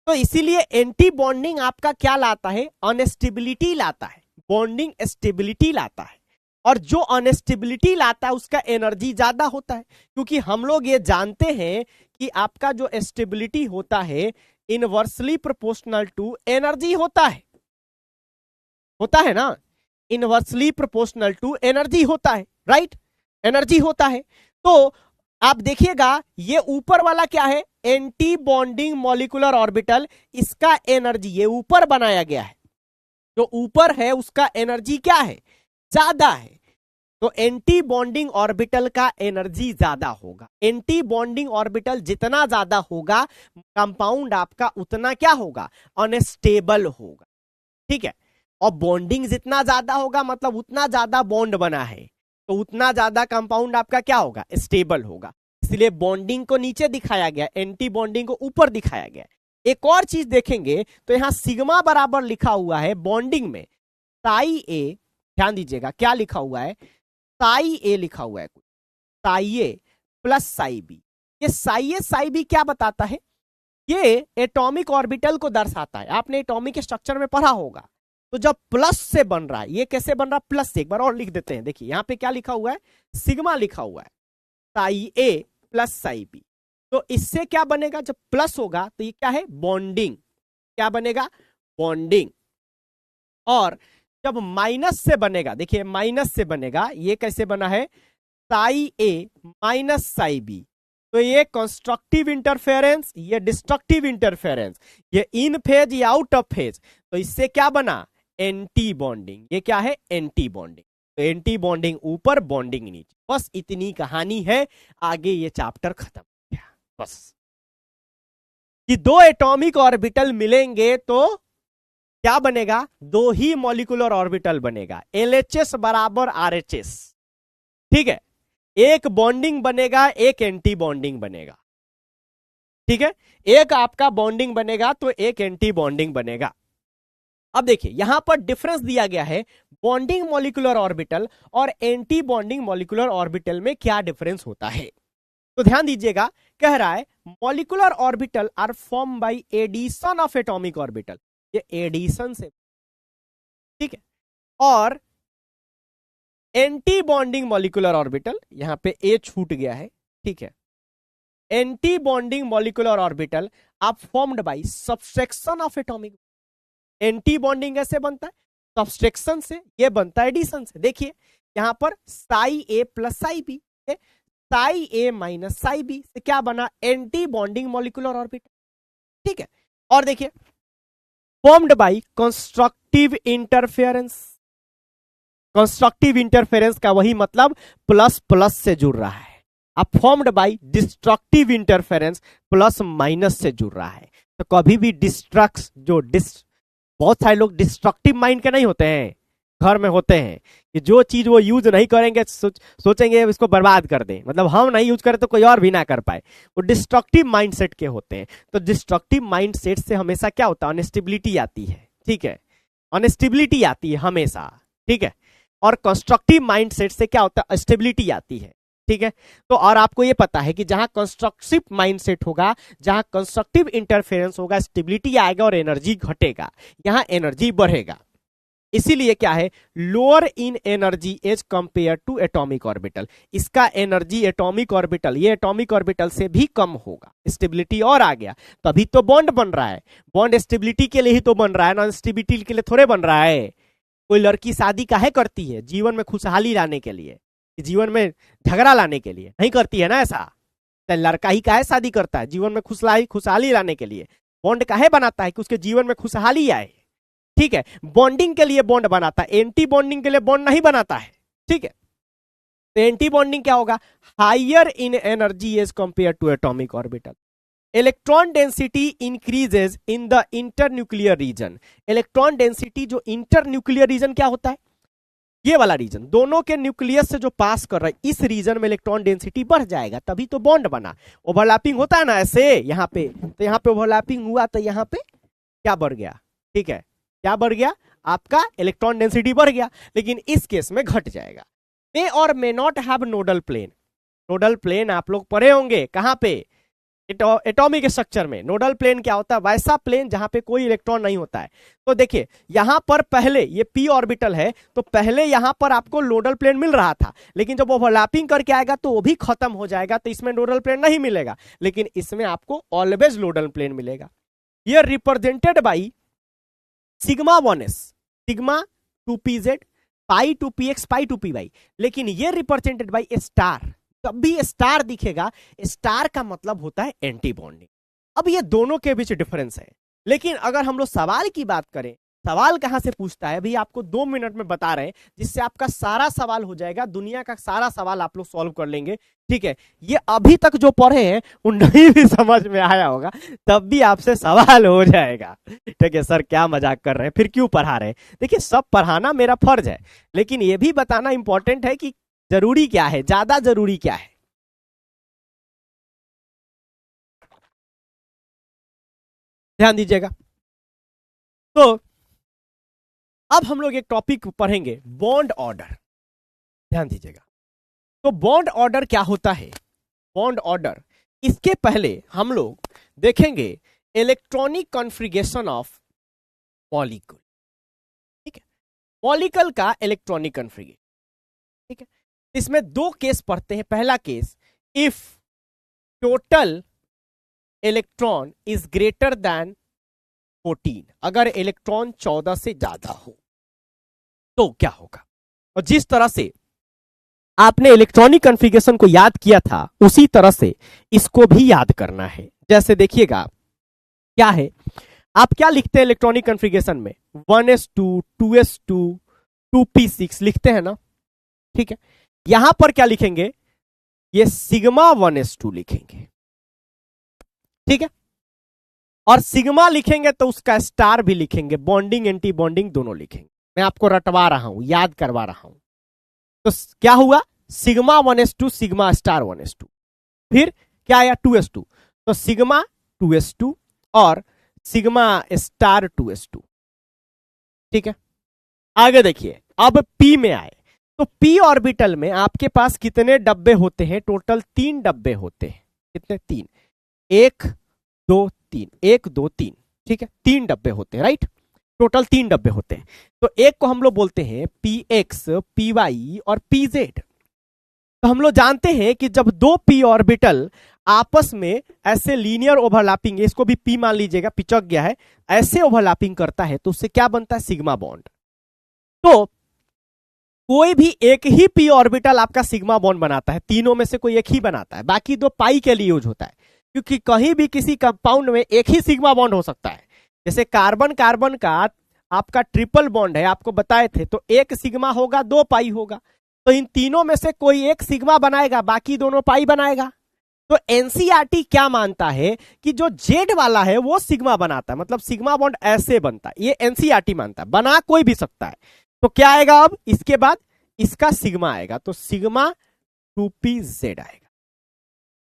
तो इसीलिए एंटी बॉन्डिंग आपका क्या लाता है? अनस्टेबिलिटी लाता है। बॉन्डिंग स्टेबिलिटी लाता है, और जो अनस्टेबिलिटी लाता है उसका एनर्जी ज्यादा होता है। क्योंकि हम लोग ये जानते हैं कि आपका जो स्टेबिलिटी होता है इनवर्सली प्रोपोर्शनल टू एनर्जी होता है ना, इनवर्सली प्रोपोर्शनल टू एनर्जी होता है, राइट? एनर्जी होता है। तो आप देखिएगा ये ऊपर वाला क्या है? एंटी बॉन्डिंग मॉलिक्यूलर ऑर्बिटल, इसका एनर्जी ये ऊपर बनाया गया है, जो ऊपर है उसका एनर्जी क्या है? ज्यादा है। तो एंटी बॉन्डिंग ऑर्बिटल का एनर्जी ज्यादा होगा। एंटी बॉन्डिंग ऑर्बिटल जितना ज्यादा होगा कंपाउंड आपका उतना क्या होगा? अनस्टेबल होगा। ठीक है, और बॉन्डिंग जितना ज्यादा होगा मतलब उतना ज्यादा बॉन्ड बना है, तो उतना ज्यादा कंपाउंड आपका क्या होगा? स्टेबल होगा। इसलिए बॉन्डिंग को नीचे दिखाया गया, एंटी बॉन्डिंग को ऊपर दिखाया गया। एक और चीज देखेंगे तो यहां सिग्मा बराबर लिखा हुआ है बॉन्डिंग में साई ए, ध्यान दीजिएगा क्या लिखा हुआ है? साई ए लिखा हुआ है, साई ए प्लस साई बी। ये साई बी क्या बताता है? ये एटॉमिक ऑर्बिटल को दर्शाता है। आपने एटॉमिक स्ट्रक्चर में पढ़ा होगा। तो जब प्लस से बन रहा है, ये कैसे बन रहा है? प्लस से। एक बार और लिख देते हैं, देखिए यहां पे क्या लिखा हुआ है? सिग्मा लिखा हुआ है, साई ए प्लस साई बी। तो इससे क्या बनेगा? जब प्लस होगा तो ये क्या है? बॉन्डिंग। क्या बनेगा? बॉन्डिंग। और जब माइनस से बनेगा, देखिए माइनस से बनेगा, ये कैसे बना है? साई ए माइनस साई बी। तो ये कंस्ट्रक्टिव इंटरफेरेंस, ये डिस्ट्रक्टिव इंटरफेरेंस, ये इन फेज या आउट ऑफ फेज। तो इससे क्या बना? Anti bonding. ये क्या है? Anti bonding. तो एंटी बॉन्डिंग ऊपर, बॉन्डिंग नीचे। बस इतनी कहानी है, आगे ये चैप्टर खत्म हो गया। बस कि 2 एटॉमिक ऑर्बिटल मिलेंगे तो क्या बनेगा? 2 ही मॉलिक्यूलर ऑर्बिटल बनेगा, LHS बराबर RHS। ठीक है, एक बॉन्डिंग बनेगा, एक एंटी बॉन्डिंग बनेगा। ठीक है, एक आपका बॉन्डिंग बनेगा तो एक एंटी बॉन्डिंग बनेगा। अब देखिए यहां पर डिफरेंस दिया गया है, बॉन्डिंग मॉलिक्यूलर ऑर्बिटल और एंटी बॉन्डिंग मॉलिक्यूलर ऑर्बिटल में क्या डिफरेंस होता है। तो ध्यान दीजिएगा, कह रहा है molecular orbital are form by addition of atomic orbital. ये एडिशन से, ठीक है। और एंटी बॉन्डिंग मॉलिक्यूलर ऑर्बिटल, यहां पे ए छूट गया है, ठीक है। एंटी बॉन्डिंग मॉलिक्यूलर ऑर्बिटल आप formed by subtraction of atomic. Anti bonding ऐसे बनता है सब्सट्रैक्शन से, ये बनता है एडिशन से। देखिए यहां पर साई ए प्लस साई बी, साई ए माइनस साई बी से क्या बना? एंटी बॉन्डिंग मॉलिक्यूलर ऑर्बिटल, ठीक है। और देखिए formed by constructive interference. Constructive interference का वही मतलब प्लस प्लस से जुड़ रहा है। अब formed by destructive interference plus minus से जुड़ रहा है। तो कभी भी डिस्ट्रक्ट जो बहुत सारे लोग डिस्ट्रक्टिव माइंड के नहीं होते हैं, घर में होते हैं कि जो चीज वो यूज नहीं करेंगे सोचेंगे इसको बर्बाद कर दें, मतलब हम नहीं यूज करें तो कोई और भी ना कर पाए, वो डिस्ट्रक्टिव माइंडसेट के होते हैं। तो डिस्ट्रक्टिव माइंडसेट से हमेशा क्या होता है? अनस्टेबिलिटी आती है, ठीक है, अनस्टेबिलिटी आती है हमेशा, ठीक है। और कंस्ट्रक्टिव माइंडसेट से क्या होता है? स्टेबिलिटी आती है। ठीक है। तो और आपको ये पता है कि जहां कंस्ट्रक्टिव माइंडसेट होगा, जहां कंस्ट्रक्टिव इंटरफेरेंस होगा, स्टेबिलिटी आएगा और एनर्जी घटेगा, यहां एनर्जी बढ़ेगा। इसीलिए क्या है, lower in energy as compare to atomic orbital, इसका एनर्जी एटॉमिक ऑर्बिटल, ये एटॉमिक ऑर्बिटल से भी कम होगा। स्टेबिलिटी और आ गया, तभी तो बॉन्ड बन रहा है। बॉन्ड स्टेबिलिटी के लिए ही तो बन रहा है, नॉन स्टेबिलिटी के लिए थोड़े बन रहा है। कोई लड़की शादी काहे करती है? जीवन में खुशहाली लाने के लिए, जीवन में झगड़ा लाने के लिए नहीं करती है ना ऐसा। तो लड़का ही काहे शादी करता है? जीवन में खुशहाली लाने के लिए। बॉन्ड काहे बनाता है? कि उसके जीवन में खुशहाली आए। ठीक है, बॉन्डिंग के लिए बॉन्ड बनाता है, एंटी बॉन्डिंग के लिए बॉन्ड नहीं बनाता है। ठीक है, तो एंटी बॉन्डिंग क्या होगा? Higher in energy as compare to atomic orbital. Electron density increases in the internuclear region. Electron density जो इंटरन्यूक्लियर रीजन क्या होता है? ये वाला रीजन, दोनों के न्यूक्लियस से जो पास कर रहा है, इस रीजन में इलेक्ट्रॉन डेंसिटी बढ़ जाएगा, तभी तो बॉन्ड बना। ओवरलैपिंग होता है ना ऐसे यहाँ पे, तो यहाँ पे ओवरलैपिंग हुआ तो यहाँ पे क्या बढ़ गया? ठीक है, क्या बढ़ गया? आपका इलेक्ट्रॉन डेंसिटी बढ़ गया। लेकिन इस केस में घट जाएगा। मे और may not have nodal plane. Nodal plane आप लोग पढ़े होंगे कहां पे? एटॉमिक स्ट्रक्चर में। नोडल प्लेन क्या होता है? वैसा प्लेन जहां पे कोई इलेक्ट्रॉन नहीं होता है। तो देखिए यहां पर पहले ये p ऑर्बिटल है, तो पहले यहां पर आपको नोडल प्लेन मिल रहा था, लेकिन जब ओवरलैपिंग करके आएगा तो वो भी खत्म हो जाएगा, तो इसमें नोडल प्लेन नहीं मिलेगा, लेकिन इसमें आपको ऑलवेज नोडल प्लेन मिलेगा। ये represented by sigma 1s, sigma 2pz, pi 2px, pi 2py। लेकिन ये रिप्रेजेंटेड बाई स्टार। जब भी स्टार दिखेगा, स्टार का मतलब होता है एंटी बॉन्डिंग। अब ये दोनों के बीच डिफरेंस है। लेकिन अगर हम लोग सवाल की बात करें, सवाल कहां से पूछता है? अभी आपको 2 मिनट में बता रहे हैं, जिससे आपका सारा सवाल हो जाएगा, दुनिया का सारा सवाल आप लोग सॉल्व कर लेंगे। ठीक है, ये अभी तक जो पढ़े हैं वो नहीं भी समझ में आया होगा, तब भी आपसे सवाल हो जाएगा। ठीक है सर, क्या मजाक कर रहे हैं, फिर क्यों पढ़ा रहे हैं? देखिए, सब पढ़ाना मेरा फर्ज है, लेकिन ये भी बताना इंपॉर्टेंट है कि जरूरी क्या है, ज्यादा जरूरी क्या है। ध्यान दीजिएगा। तो अब हम लोग एक टॉपिक पढ़ेंगे, बॉन्ड ऑर्डर। ध्यान दीजिएगा। तो बॉन्ड ऑर्डर क्या होता है? बॉन्ड ऑर्डर, इसके पहले हम लोग देखेंगे इलेक्ट्रॉनिक कॉन्फ़िगरेशन ऑफ मॉलिक्यूल। ठीक है, मॉलिक्यूल का इलेक्ट्रॉनिक कॉन्फ़िगरेशन। ठीक है, इसमें 2 केस पढ़ते हैं। पहला case, if total electron is greater than 14, अगर इलेक्ट्रॉन 14 से ज्यादा हो तो क्या होगा? और जिस तरह से आपने इलेक्ट्रॉनिक कॉन्फ़िगरेशन को याद किया था, उसी तरह से इसको भी याद करना है। जैसे देखिएगा क्या है, आप क्या लिखते हैं इलेक्ट्रॉनिक कॉन्फ़िगरेशन में? 1s2, 2s2, 2p6 लिखते हैं ना। ठीक है, यहां पर क्या लिखेंगे? ये सिग्मा 1s2 लिखेंगे। ठीक है, और सिग्मा लिखेंगे तो उसका स्टार भी लिखेंगे, बॉन्डिंग एंटी बॉन्डिंग दोनों लिखेंगे। मैं आपको रटवा रहा हूं, याद करवा रहा हूं। तो क्या हुआ? Sigma 1s2, sigma star 1s2। फिर क्या आया? 2s2, तो सिग्मा 2s2 और सिग्मा स्टार 2s2। ठीक है, आगे देखिए, अब p में आए तो p ऑर्बिटल में आपके पास कितने डब्बे होते हैं? टोटल 3 डब्बे होते हैं। कितने? 3। 1 2 3, 1 2 3। ठीक है, 3 डब्बे होते हैं, राइट? टोटल 3 डब्बे होते हैं। तो एक को हम लोग बोलते हैं px, py और pz। तो हम लोग जानते हैं कि जब 2 p ऑर्बिटल आपस में ऐसे लीनियर ओवरलैपिंग, इसको भी p मान लीजिएगा, पिचक गया है, ऐसे ओवरलैपिंग करता है तो उससे क्या बनता है? Sigma bond. तो कोई भी एक ही p ऑर्बिटल आपका सिग्मा बॉन्ड बनाता है, तीनों में से कोई एक ही बनाता है, बाकी 2 पाई के लिए यूज होता है, क्योंकि कहीं भी किसी कंपाउंड में एक ही सिग्मा बॉन्ड हो सकता है। जैसे कार्बन कार्बन का आपका ट्रिपल बॉन्ड है, आपको बताए थे, तो 1 सिग्मा होगा, 2 पाई होगा। तो इन तीनों में से कोई एक सिग्मा बनाएगा, बाकी दोनों पाई बनाएगा। तो एनसीईआरटी क्या मानता है कि जो जेड वाला है वो सिग्मा बनाता है, मतलब सिग्मा बॉन्ड ऐसे बनता है, ये एनसीईआरटी मानता है। बना कोई भी सकता है। तो क्या आएगा अब इसके बाद? इसका सिग्मा आएगा, तो सिग्मा 2pz आएगा।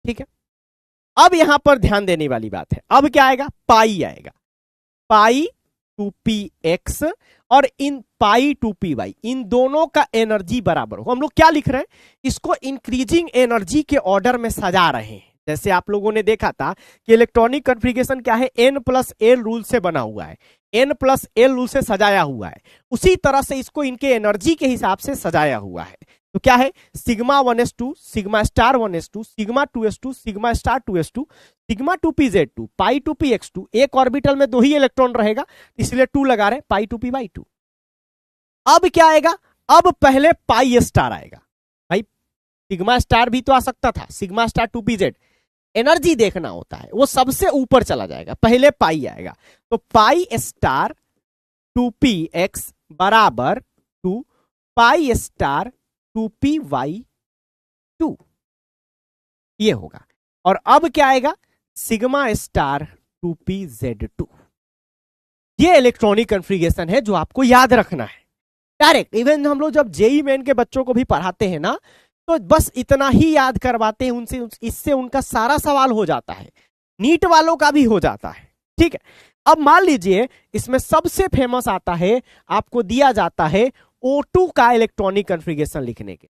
ठीक है, अब यहां पर ध्यान देने वाली बात है, अब क्या आएगा? पाई आएगा। पाई 2px और इन पाई 2py, इन दोनों का एनर्जी बराबर हो। हम लोग क्या लिख रहे हैं, इसको इंक्रीजिंग एनर्जी के ऑर्डर में सजा रहे हैं। जैसे आप लोगों ने देखा था कि इलेक्ट्रॉनिक कॉन्फ़िगरेशन क्या है, n+l रूल से बना हुआ है, n+l रूल से सजाया हुआ है। उसी तरह से इसको इनके एनर्जी के हिसाब से सजाया हुआ है। तो क्या है, sigma 1s2, sigma star 1s2, sigma 2s2, sigma star 2s2, sigma 2pz2, पाई 2px2। एक ऑर्बिटल में 2 ही इलेक्ट्रॉन रहेगा, इसलिए 2 लगा रहे, पाई 2p/2। अब क्या आएगा, अब पहले पाई स्टार आएगा। भाई सिग्मा स्टार भी तो आ सकता था, सिग्मा स्टार 2pz। एनर्जी देखना होता है, वो सबसे ऊपर चला जाएगा, पहले पाई आएगा। तो पाई स्टार 2px बराबर 2 पाई स्टार 2py2, ये होगा। और अब क्या आएगा, सिग्मा स्टार 2pz2। ये इलेक्ट्रॉनिक कॉन्फ़िगरेशन है जो आपको याद रखना है डायरेक्ट। इवन हम लोग जब जेई मेन के बच्चों को भी पढ़ाते हैं ना, तो बस इतना ही याद करवाते हैं उनसे, इससे उनका सारा सवाल हो जाता है, नीट वालों का भी हो जाता है। ठीक है, अब मान लीजिए इसमें सबसे फेमस आता है, आपको दिया जाता है O2 का इलेक्ट्रॉनिक कॉन्फ़िगरेशन लिखने के।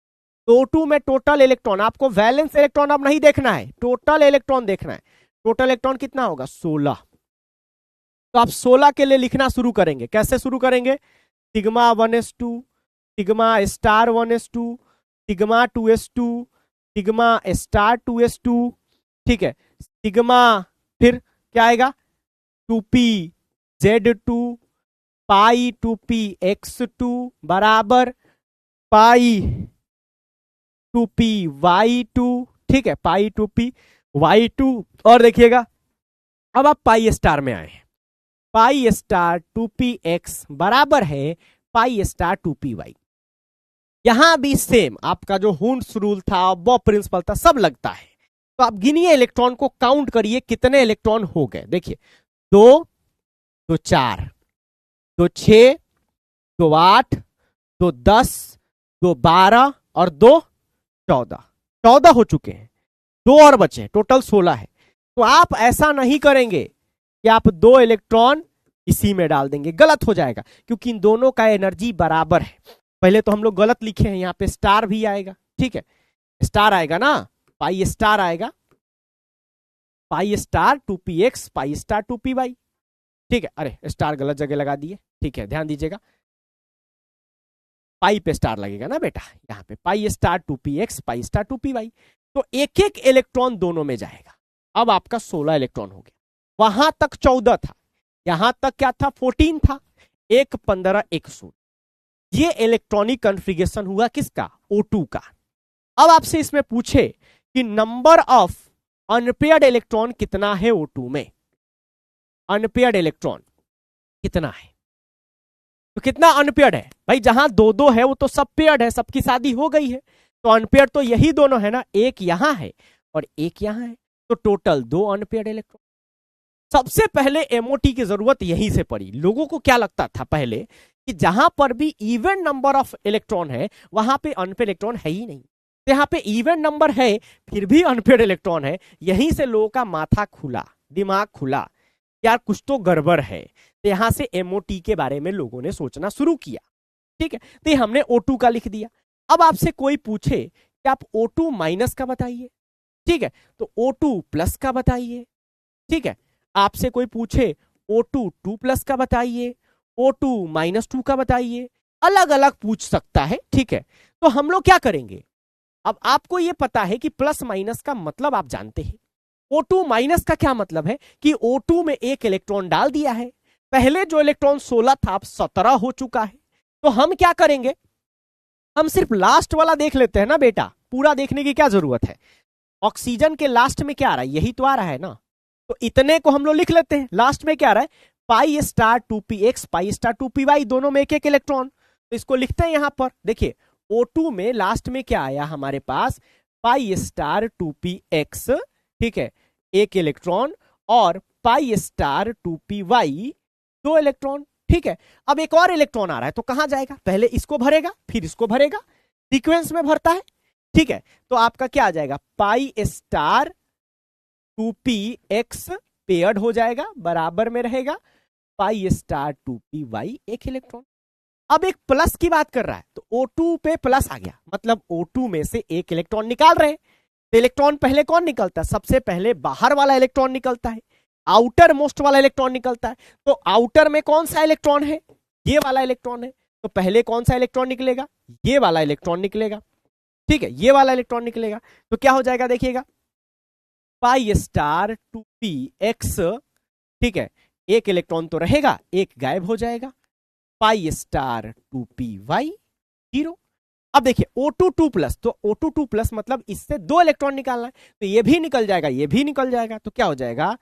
तो O2 में टोटल इलेक्ट्रॉन, आपको वैलेंस इलेक्ट्रॉन अब नहीं देखना है, टोटल इलेक्ट्रॉन देखना है। टोटल इलेक्ट्रॉन कितना होगा, 16। तो आप 16 के लिए लिखना शुरू करेंगे। कैसे शुरू करेंगे, sigma 1s2, sigma star 1s2, sigma 2s2, sigma star 2s2। ठीक है, सिग्मा फिर क्या आएगा, 2pz2 पाई 2px2 बराबर पाई 2py2। ठीक है, पाई 2py2। और देखिएगा अब आप पाई स्टार में आए, पाई स्टार 2px बराबर है पाई स्टार 2py। यहां भी सेम आपका जो हुंड्स रूल था, वो प्रिंसिपल था, सब लगता है। तो आप गिनिए इलेक्ट्रॉन को, काउंट करिए कितने इलेक्ट्रॉन हो गए। देखिए 2, 2 4, 2 6, 2 8, 2 10, 2 12 और 2 14। 14 हो चुके हैं, 2 और बचे, टोटल 16 है। तो आप ऐसा नहीं करेंगे कि आप 2 इलेक्ट्रॉन इसी में डाल देंगे, गलत हो जाएगा, क्योंकि इन दोनों का एनर्जी बराबर है। पहले तो हम लोग गलत लिखे हैं, यहाँ पे स्टार भी आएगा। ठीक है, स्टार आएगा ना, पाई स्टार आएगा, pi star 2px pi star 2py। ठीक है, अरे स्टार गलत जगह लगा दिए। ठीक है, ध्यान दीजिएगा, पाई पे स्टार लगेगा ना बेटा, यहाँ पे pi star 2px pi star 2py। तो एक एक इलेक्ट्रॉन दोनों में जाएगा। अब आपका 16 इलेक्ट्रॉन हो गया, वहां तक 14 था, यहां तक क्या था, 14 था, 1 15 1 16। ये इलेक्ट्रॉनिक कॉन्फ़िगरेशन हुआ किसका, O2 का। अब आपसे इसमें पूछे कि नंबर ऑफ अनपेयर्ड इलेक्ट्रॉन कितना है O2 में, अनपेयर्ड इलेक्ट्रॉन कितना है। तो कितना अनपेयर्ड है भाई, जहां 2-2 है वो तो सब पेयर्ड है, सबकी शादी हो गई है। तो अनपेयर्ड तो यही दोनों है ना, एक यहां है और एक यहां है, तो टोटल 2 अनपेयर्ड इलेक्ट्रॉन। सबसे पहले एमओटी की जरूरत यहीं से पड़ी। लोगों को क्या लगता था पहले कि जहां पर भी इवन नंबर ऑफ इलेक्ट्रॉन है वहां पे अनपेयर्ड इलेक्ट्रॉन है ही नहीं, तो यहाँ पे इवन नंबर है फिर भी अनपेयर्ड इलेक्ट्रॉन है। यहीं से लोगों का माथा खुला, दिमाग खुला, यार कुछ तो गड़बड़ है। तो यहां से एमओटी के बारे में लोगों ने सोचना शुरू किया। ठीक है, तो हमने O2 का लिख दिया। अब आपसे कोई पूछे कि आप O2 माइनस का बताइए, ठीक है, तो O2 प्लस का बताइए। ठीक है, आपसे कोई पूछे O2 2 प्लस का बताइए, O2 -2 का बताइए, अलग अलग पूछ सकता है। ठीक है, तो हम लोग क्या करेंगे, अब आपको यह पता है कि प्लस माइनस का मतलब आप जानते हैं। O2 माइनस का क्या मतलब है कि O2 में एक इलेक्ट्रॉन डाल दिया है, पहले जो इलेक्ट्रॉन 16 था अब 17 हो चुका है। तो हम क्या करेंगे, हम सिर्फ लास्ट वाला देख लेते हैं ना बेटा, पूरा देखने की क्या जरूरत है। ऑक्सीजन के लास्ट में क्या आ रहा है, यही तो आ रहा है ना, तो इतने को हम लोग लिख लेते हैं। लास्ट में क्या आ रहा है, pi star 2px pi star 2py, दोनों में एक एक इलेक्ट्रॉन, तो इसको लिखते हैं यहां पर। देखिए O2 में लास्ट में क्या आया हमारे पास, पाई स्टार 2px, ठीक है, एक इलेक्ट्रॉन, और पाई स्टार 2py, 2 इलेक्ट्रॉन। ठीक है, अब एक और इलेक्ट्रॉन आ रहा है, तो कहां जाएगा, पहले इसको भरेगा फिर इसको भरेगा, सीक्वेंस में भरता है। ठीक है, तो आपका क्या आ जाएगा, पाई स्टार 2px पेयर्ड हो जाएगा, बराबर में रहेगा पाई स्टार 2p/, एक इलेक्ट्रॉन। अब एक प्लस की बात कर रहा है तो O2 पे प्लस आ गया, मतलब O2 में से एक इलेक्ट्रॉन निकाल रहे हैं। तो इलेक्ट्रॉन पहले कौन निकलता है? सबसे पहले बाहर वाला इलेक्ट्रॉन निकलता है, आउटर मोस्ट वाला इलेक्ट्रॉन निकलता है। तो आउटर में कौन सा इलेक्ट्रॉन है? ये वाला इलेक्ट्रॉन है। तो पहले कौन सा इलेक्ट्रॉन निकलेगा? ये वाला इलेक्ट्रॉन निकलेगा। ठीक है, ये वाला इलेक्ट्रॉन निकलेगा। तो क्या हो जाएगा देखिएगा, पाई स्टार 2p(x), ठीक है, एक इलेक्ट्रॉन तो रहेगा, एक गायब हो जाएगा, पाई स्टार 2p(y), 0। अब देखिए O2 2+, तो O2 2+ मतलब इससे दो इलेक्ट्रॉन निकालना है, तो ये भी निकल जाएगा, ये भी निकल जाएगा। तो क्या हो जाएगा,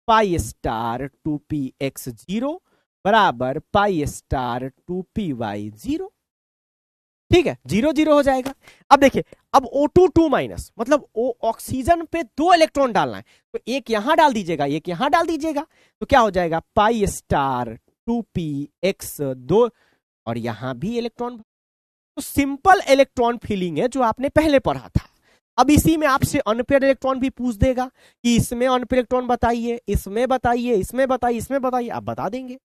पाई स्टार 2px 0 बराबर पाई स्टार 2py 0। ठीक है, 0 0 हो जाएगा। अब देखिए, अब O2 2- मतलब ओ ऑक्सीजन पे दो इलेक्ट्रॉन डालना है, तो एक यहां डाल दीजिएगा, एक यहां डाल दीजिएगा। तो क्या हो जाएगा, पाई स्टार 2px 2, और यहां भी इलेक्ट्रॉन। तो सिंपल इलेक्ट्रॉन फिलिंग है जो आपने पहले पढ़ा था। अब इसी में आपसे अनपेयर इलेक्ट्रॉन भी पूछ देगा कि इसमें अनपेयर इलेक्ट्रॉन बताइए, इसमें बताइए, इसमें बताइए, इसमें बताइए, आप बता देंगे।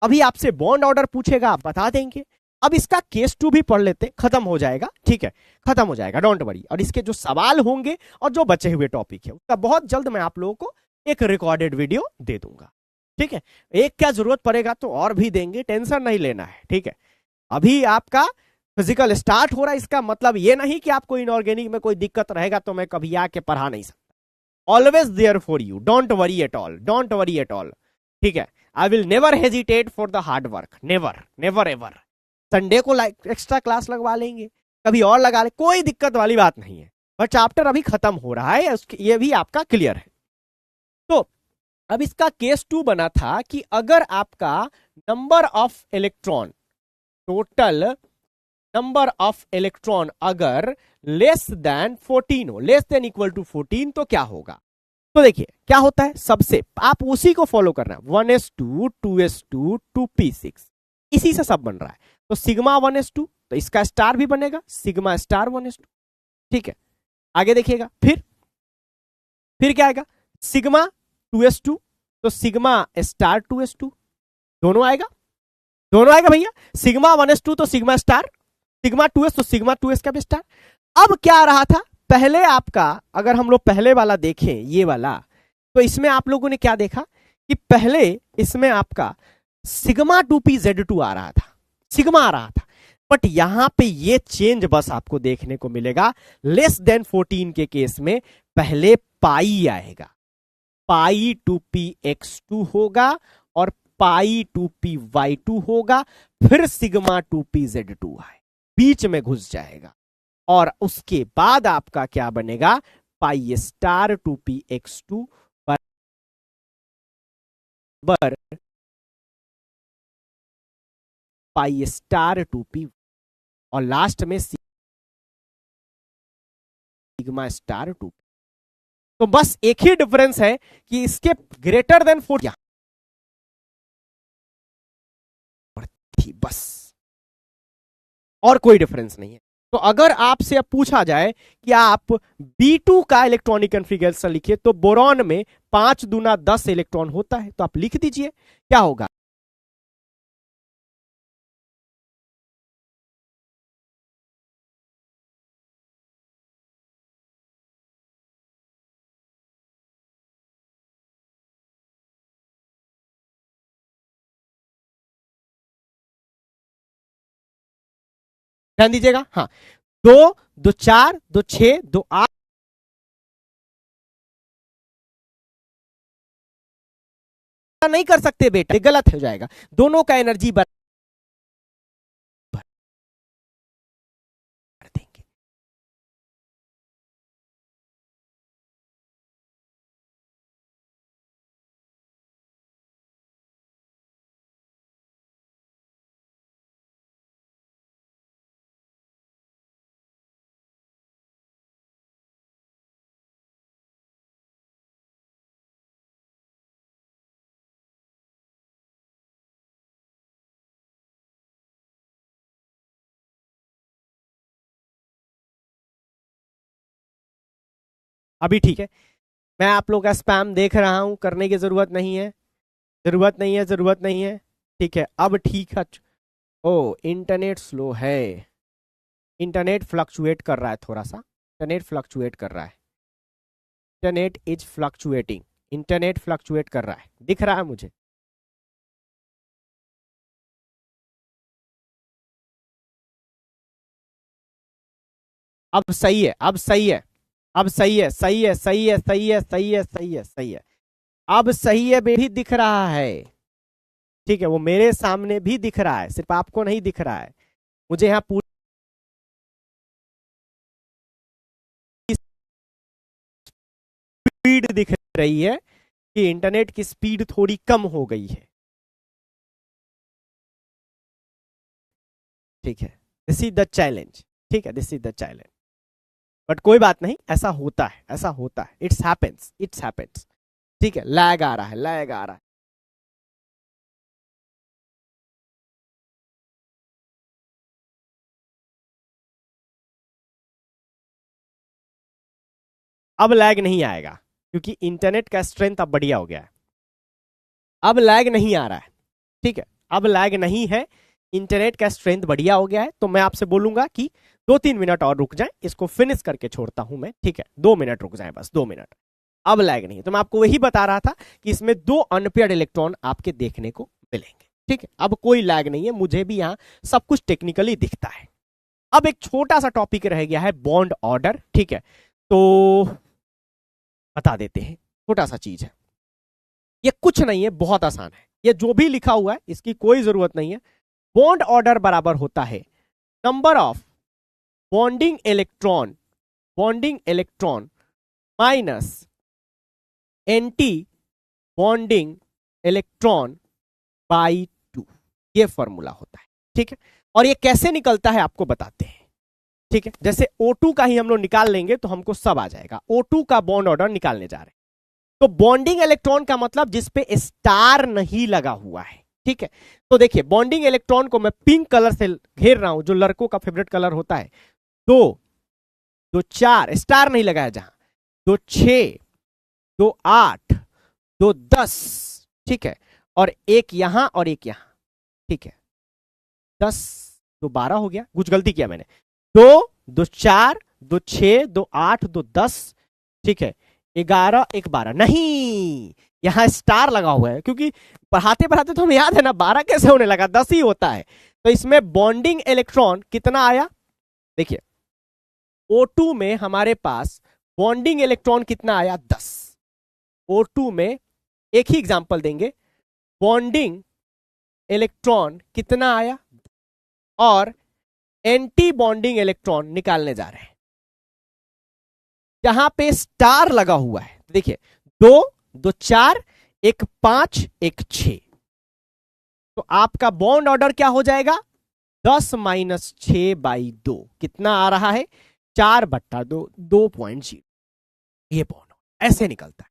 अभी आपसे बॉन्ड ऑर्डर पूछेगा, आप बता देंगे। अब इसका केस 2 भी पढ़ लेते, खत्म हो जाएगा। ठीक है, खत्म हो जाएगा, डोंट वरी। और इसके जो सवाल होंगे और जो बचे हुए टॉपिक है उसका बहुत जल्द मैं आप लोगों को एक रिकॉर्डेड वीडियो दे दूंगा। ठीक है, एक क्या जरूरत पड़ेगा तो और भी देंगे, टेंशन नहीं लेना है। ठीक है, अभी आपका फिजिकल स्टार्ट हो रहा है, इसका मतलब ये नहीं कि आपको इनऑर्गेनिक में कोई दिक्कत रहेगा तो मैं कभी आके पढ़ा नहीं सकता। Always there for you, don't worry at all, don't worry at all. ठीक है, I will never hesitate for the hard work, never never ever. Sunday को एक्स्ट्रा क्लास लगवा लेंगे, कभी और लगा ले, कोई दिक्कत वाली बात नहीं है। बट चैप्टर अभी खत्म हो रहा है, ये भी आपका क्लियर है। तो अब इसका केस 2 बना था कि अगर आपका number of electron, total number of electron अगर लेस देन 14 हो, लेस देन इक्वल टू 14, तो क्या होगा? तो देखिए क्या होता है, सबसे आप उसी को फॉलो करना है, 1s2 2s2 2p6, इसी से सब बन रहा है। तो सिग्मा 1s2, तो इसका स्टार भी बनेगा सिग्मा स्टार 1s2। ठीक है, आगे देखिएगा, फिर क्या आएगा, सिग्मा 2s2, तो सिग्मा स्टार 2s2, दोनों आएगा, दोनों आएगा भैया। सिग्मा 1s2 तो सिग्मा स्टार, सिग्मा 2s तो सिग्मा 2s का भी स्टार। अब क्या आ रहा था, पहले आपका अगर हम लोग पहले वाला देखें, ये वाला, तो इसमें आप लोगों ने क्या देखा कि पहले इसमें आपका सिग्मा 2pz2 आ रहा था, सिग्मा आ रहा था। बट यहां पे ये चेंज बस आपको देखने को मिलेगा, लेस देन 14 के केस में पहले पाई आएगा, पाई 2px2 होगा और पाई 2py2 होगा, फिर सिग्मा 2pz2 आए, बीच में घुस जाएगा। और उसके बाद आपका क्या बनेगा, पाई स्टार 2px2 बराबर पाई स्टार 2p, और लास्ट में सिग्मा स्टार 2p। तो बस एक ही डिफरेंस है कि इसके ग्रेटर देन 4 थी, बस, और कोई डिफरेंस नहीं है। तो अगर आपसे अब पूछा जाए कि आप B2 का इलेक्ट्रॉनिक कॉन्फ़िगरेशन लिखिए, तो बोरॉन में 5 दूना 10 इलेक्ट्रॉन होता है, तो आप लिख दीजिए, क्या होगा, ध्यान दीजिएगा। हाँ, 2 2 4 2 6 2 8 नहीं कर सकते बेटा, गलत हो जाएगा, दोनों का एनर्जी बराबर देंगे। अभी ठीक है, मैं आप लोग का स्पैम देख रहा हूं, करने की जरूरत नहीं है। जरूरत नहीं है, जरूरत नहीं है। ठीक है, अब ठीक है। ओ, इंटरनेट स्लो है। इंटरनेट फ्लक्चुएट कर रहा है थोड़ा सा। इंटरनेट फ्लक्चुएट कर रहा है। Internet is fluctuating. Internet fluctuate कर रहा है, दिख रहा है मुझे। अब सही है, अब सही है। अब सही है, सही है, सही है, सही है, सही है, सही है, सही है। अब सही है, भी दिख रहा है। ठीक है, वो मेरे सामने भी दिख रहा है, सिर्फ आपको नहीं दिख रहा है। मुझे यहाँ पूरी स्पीड दिख रही है कि इंटरनेट की स्पीड थोड़ी कम हो गई है। ठीक है, दिस इज द चैलेंज। ठीक है, this is the challenge. But कोई बात नहीं, ऐसा होता है, ऐसा होता है, इट्स हैपेंस, इट्स हैपेंस। ठीक है, लैग आ रहा है, लैग आ रहा है। अब लैग नहीं आएगा क्योंकि इंटरनेट का स्ट्रेंथ अब बढ़िया हो गया है। अब लैग नहीं आ रहा है। ठीक है, अब लैग नहीं है। इंटरनेट का स्ट्रेंथ बढ़िया हो गया है। तो मैं आपसे बोलूंगा कि 2-3 मिनट और रुक जाएं, इसको फिनिश करके छोड़ता हूं मैं। ठीक है, 2 मिनट रुक जाएं, बस 2 मिनट। अब लैग नहीं है। तो मैं आपको वही बता रहा था कि इसमें 2 अनपेयर्ड इलेक्ट्रॉन आपके देखने को मिलेंगे। ठीक है, अब कोई लैग नहीं है, मुझे भी यहाँ सब कुछ टेक्निकली दिखता है। अब एक छोटा सा टॉपिक रह गया है, बॉन्ड ऑर्डर। ठीक है, तो बता देते हैं, छोटा सा चीज है। ये कुछ नहीं है, बहुत आसान है। ये जो भी लिखा हुआ है इसकी कोई जरूरत नहीं है। बॉन्ड ऑर्डर बराबर होता है number of bonding electron, bonding electron minus anti bonding electron by 2। ये फॉर्मूला होता है। ठीक है, और ये कैसे निकलता है आपको बताते हैं। ठीक है, जैसे O2 का ही हम लोग निकाल लेंगे तो हमको सब आ जाएगा। O2 का बॉन्ड ऑर्डर निकालने जा रहे हैं। तो बॉन्डिंग इलेक्ट्रॉन का मतलब जिसपे स्टार नहीं लगा हुआ है। ठीक है, तो देखिए बॉन्डिंग इलेक्ट्रॉन को मैं पिंक कलर से घेर रहा हूं, जो लड़कों का फेवरेट कलर होता है। 2, 2, 4 स्टार नहीं लगा है जहां। 2, 6, 2, 8, 2, 10। ठीक है, और एक यहां और एक यहां। ठीक है, 10, 2, 12 हो गया। कुछ गलती किया मैंने। 2, 2, 4, 2, 6, 2, 8, 2, 10। ठीक है, 11, 1, 12 नहीं, यहां स्टार लगा हुआ है क्योंकि पढ़ाते पढ़ाते तो हमें याद है ना 12 कैसे होने लगा, 10 ही होता है। तो इसमें बॉन्डिंग इलेक्ट्रॉन कितना आया, देखिए O2 में हमारे पास बॉन्डिंग इलेक्ट्रॉन कितना आया, 10। O2 में एक ही एग्जांपल देंगे, बॉन्डिंग इलेक्ट्रॉन कितना आया, और एंटी बॉन्डिंग इलेक्ट्रॉन निकालने जा रहे हैं जहां पे स्टार लगा हुआ है। देखिए 2, 2, 4, 1, 5, 1, 6। तो आपका बॉन्ड ऑर्डर क्या हो जाएगा, 10-6/2 कितना आ रहा है, 4/2, 2.0। ये बॉन्ड ऐसे निकलता है।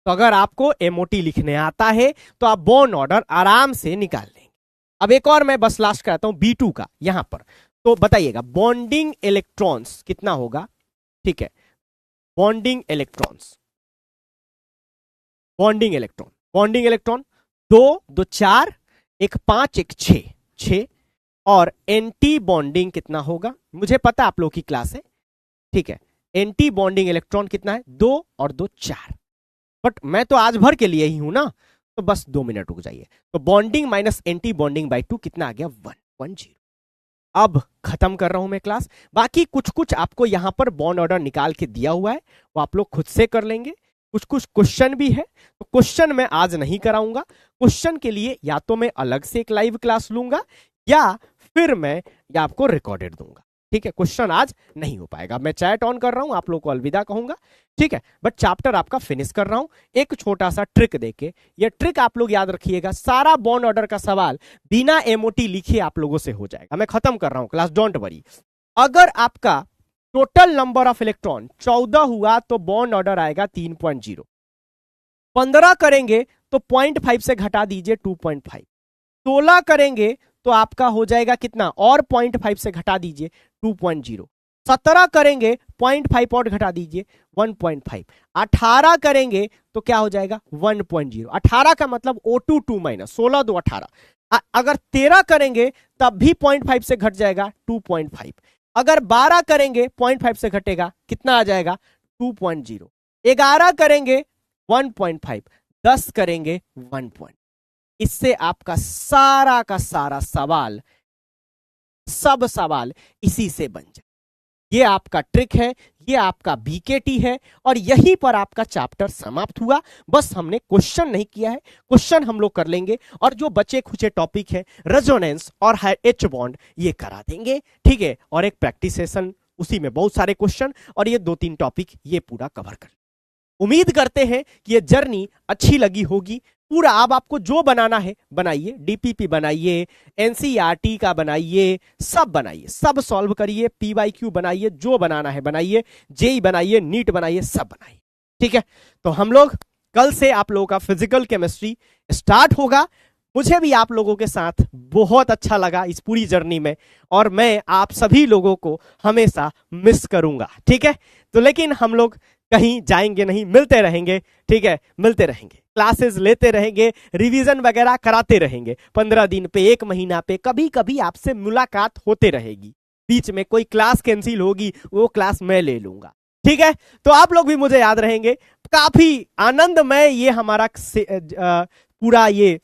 तो अगर आपको एमओटी लिखने आता है तो आप बॉन्ड ऑर्डर आराम से निकाल लेंगे। अब एक और मैं बस लास्ट कराता हूं B2 का यहां पर। तो बताइएगा बॉन्डिंग इलेक्ट्रॉन्स कितना होगा। ठीक है, bonding electrons, bonding electron, bonding electron 2, 2, 4, 1, 5, 1, 6, 6। और एंटी बॉन्डिंग कितना होगा, मुझे पता आप लोग की क्लास है। ठीक है, एंटी बॉन्डिंग इलेक्ट्रॉन कितना है, 2 और 2, 4। बट मैं तो आज भर के लिए ही हूं ना, तो बस 2 मिनट रुक जाइए। तो bonding minus anti bonding by 2 कितना आ गया, 1, 10। अब खत्म कर रहा हूं मैं क्लास। बाकी कुछ कुछ आपको यहां पर बॉन्ड ऑर्डर निकाल के दिया हुआ है, वो आप लोग खुद से कर लेंगे। कुछ कुछ क्वेश्चन भी है, तो क्वेश्चन मैं आज नहीं कराऊंगा। क्वेश्चन के लिए या तो मैं अलग से एक लाइव क्लास लूंगा या फिर मैं या आपको रिकॉर्डेड दूंगा। ठीक है, क्वेश्चन आज नहीं हो पाएगा। मैं चैट ऑन कर रहा हूं, आप लोग को अलविदा कहूंगा। ठीक है, बट चैप्टर आपका फिनिश कर रहा हूं एक छोटा सा ट्रिक देके। ये ट्रिक आप लोग याद रखिएगा, सारा बॉन्ड ऑर्डर का सवाल बिना एमओटी लिखे आप लोगों से हो जाएगा। मैं खत्म कर रहा हूं क्लास, डोंट वरी। अगर आपका टोटल नंबर ऑफ इलेक्ट्रॉन 14 हुआ तो बॉन्ड ऑर्डर आएगा 3.0। 15 करेंगे तो 0.5 से घटा दीजिए 2.5। 16 करेंगे तो आपका हो जाएगा कितना, और 0.5 से घटा दीजिए 2.0। 17 करेंगे 0.5 और घटा दीजिए 1.5। 18 करेंगे तो क्या हो जाएगा 1.0। 18 का मतलब O2 2 माइनस 16 2 18। अगर 13 करेंगे तब भी 0.5 से घट जाएगा 2.5। अगर 12 करेंगे 0.5 से घटेगा कितना आ जाएगा 2.0। 11 करेंगे 1.5, 10 करेंगे 1. इससे आपका सारा का सारा सवाल, सब सवाल इसी से बन जाए। ये आपका ट्रिक है, ये आपका बीकेटी है और यहीं पर आपका चैप्टर समाप्त हुआ। बस हमने क्वेश्चन नहीं किया है, क्वेश्चन हम लोग कर लेंगे और जो बचे खुचे टॉपिक है रेजोनेंस और एच बॉन्ड ये करा देंगे, ठीक है। और एक प्रैक्टिस सेशन, उसी में बहुत सारे क्वेश्चन और ये 2-3 टॉपिक ये पूरा कवर कर। उम्मीद करते हैं कि ये जर्नी अच्छी लगी होगी। पूरा अब आपको जो बनाना है बनाइए, डीपीपी बनाइए, एनसीईआरटी का बनाइए, सब बनाइए, सब सॉल्व करिए, पीवाईक्यू बनाइए, जो बनाना है बनाइए, जेई बनाइए, नीट बनाइए, सब बनाइए, ठीक है। तो हम लोग कल से आप लोगों का फिजिकल केमिस्ट्री स्टार्ट होगा। मुझे भी आप लोगों के साथ बहुत अच्छा लगा इस पूरी जर्नी में और मैं आप सभी लोगों को हमेशा मिस करूंगा, ठीक है। तो लेकिन हम लोग कहीं जाएंगे नहीं, मिलते रहेंगे, ठीक है, मिलते रहेंगे, क्लासेस लेते रहेंगे, रिवीजन वगैरह कराते रहेंगे। 15 दिन पे, 1 महीना पे कभी कभी आपसे मुलाकात होते रहेगी। बीच में कोई क्लास कैंसिल होगी, वो क्लास मैं ले लूंगा, ठीक है। तो आप लोग भी मुझे याद रहेंगे। काफी आनंदमय ये हमारा पूरा ये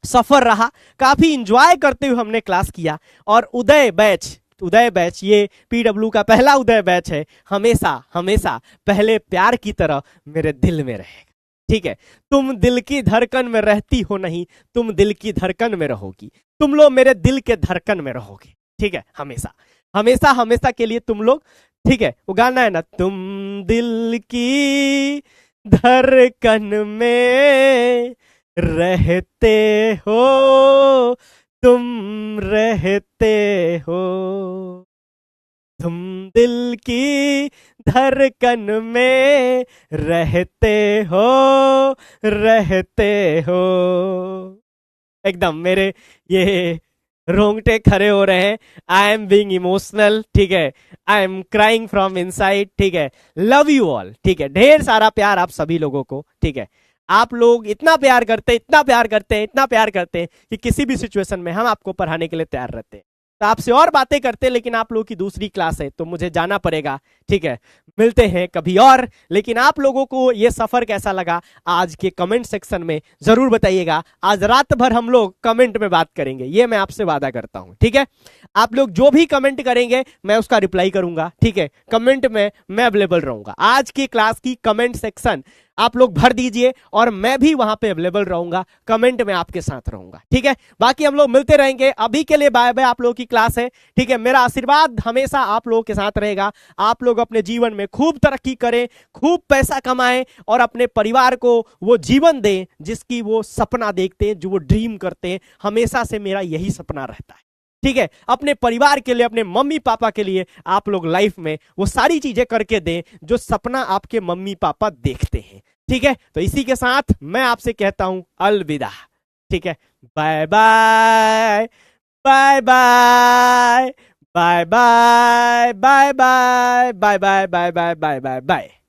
सफर रहा, काफी इंजॉय करते हुए हमने क्लास किया। और उदय बैच ये पीडब्ल्यू का पहला उदय बैच है, हमेशा हमेशा पहले प्यार की तरह मेरे दिल में रहेगा, ठीक है। तुम दिल की धड़कन में रहती हो नहीं, तुम दिल की धड़कन में रहोगी, तुम लोग मेरे दिल के धड़कन में रहोगे, ठीक है। हमेशा हमेशा हमेशा के लिए तुम लोग, ठीक है। वो गाना है ना, तुम दिल की धड़कन में रहते हो, तुम रहते हो, तुम दिल की धड़कन में रहते हो, रहते हो। एकदम मेरे ये रोंगटे खड़े हो रहे हैं। आई एम बीइंग इमोशनल, ठीक है, I am crying from inside, ठीक है। लव यू ऑल, ठीक है। ढेर सारा प्यार आप सभी लोगों को, ठीक है। आप लोग इतना प्यार करते हैं, इतना प्यार करते हैं, इतना प्यार करते हैं कि किसी भी सिचुएशन में हम आपको पढ़ाने के लिए तैयार रहते हैं। तो आपसे और बातें करते हैं, लेकिन आप लोगों की दूसरी क्लास है तो मुझे जाना पड़ेगा, ठीक है। मिलते हैं कभी और। लेकिन आप लोगों को ये सफर कैसा लगा आज के कमेंट सेक्शन में जरूर बताइएगा। आज रात भर हम लोग कमेंट में बात करेंगे, ये मैं आपसे वादा करता हूं, ठीक है। आप लोग जो भी कमेंट करेंगे मैं उसका रिप्लाई करूंगा, ठीक है। कमेंट में मैं अवेलेबल रहूंगा। आज की क्लास की कमेंट सेक्शन आप लोग भर दीजिए और मैं भी वहां पे अवेलेबल रहूंगा, कमेंट में आपके साथ रहूंगा, ठीक है। बाकी हम लोग मिलते रहेंगे। अभी के लिए बाय बाय। आप लोगों की क्लास है, ठीक है। मेरा आशीर्वाद हमेशा आप लोगों के साथ रहेगा। आप लोग अपने जीवन में खूब तरक्की करें, खूब पैसा कमाएं और अपने परिवार को वो जीवन दें जिसकी वो सपना देखते हैं, जो वो ड्रीम करते हैं। हमेशा से मेरा यही सपना रहता है, ठीक है। अपने परिवार के लिए, अपने मम्मी पापा के लिए आप लोग लाइफ में वो सारी चीजें करके दें जो सपना आपके मम्मी पापा देखते हैं, ठीक है। तो इसी के साथ मैं आपसे कहता हूं अलविदा, ठीक है। Bye bye, bye bye, bye bye, bye bye, bye bye, bye bye, bye bye, bye.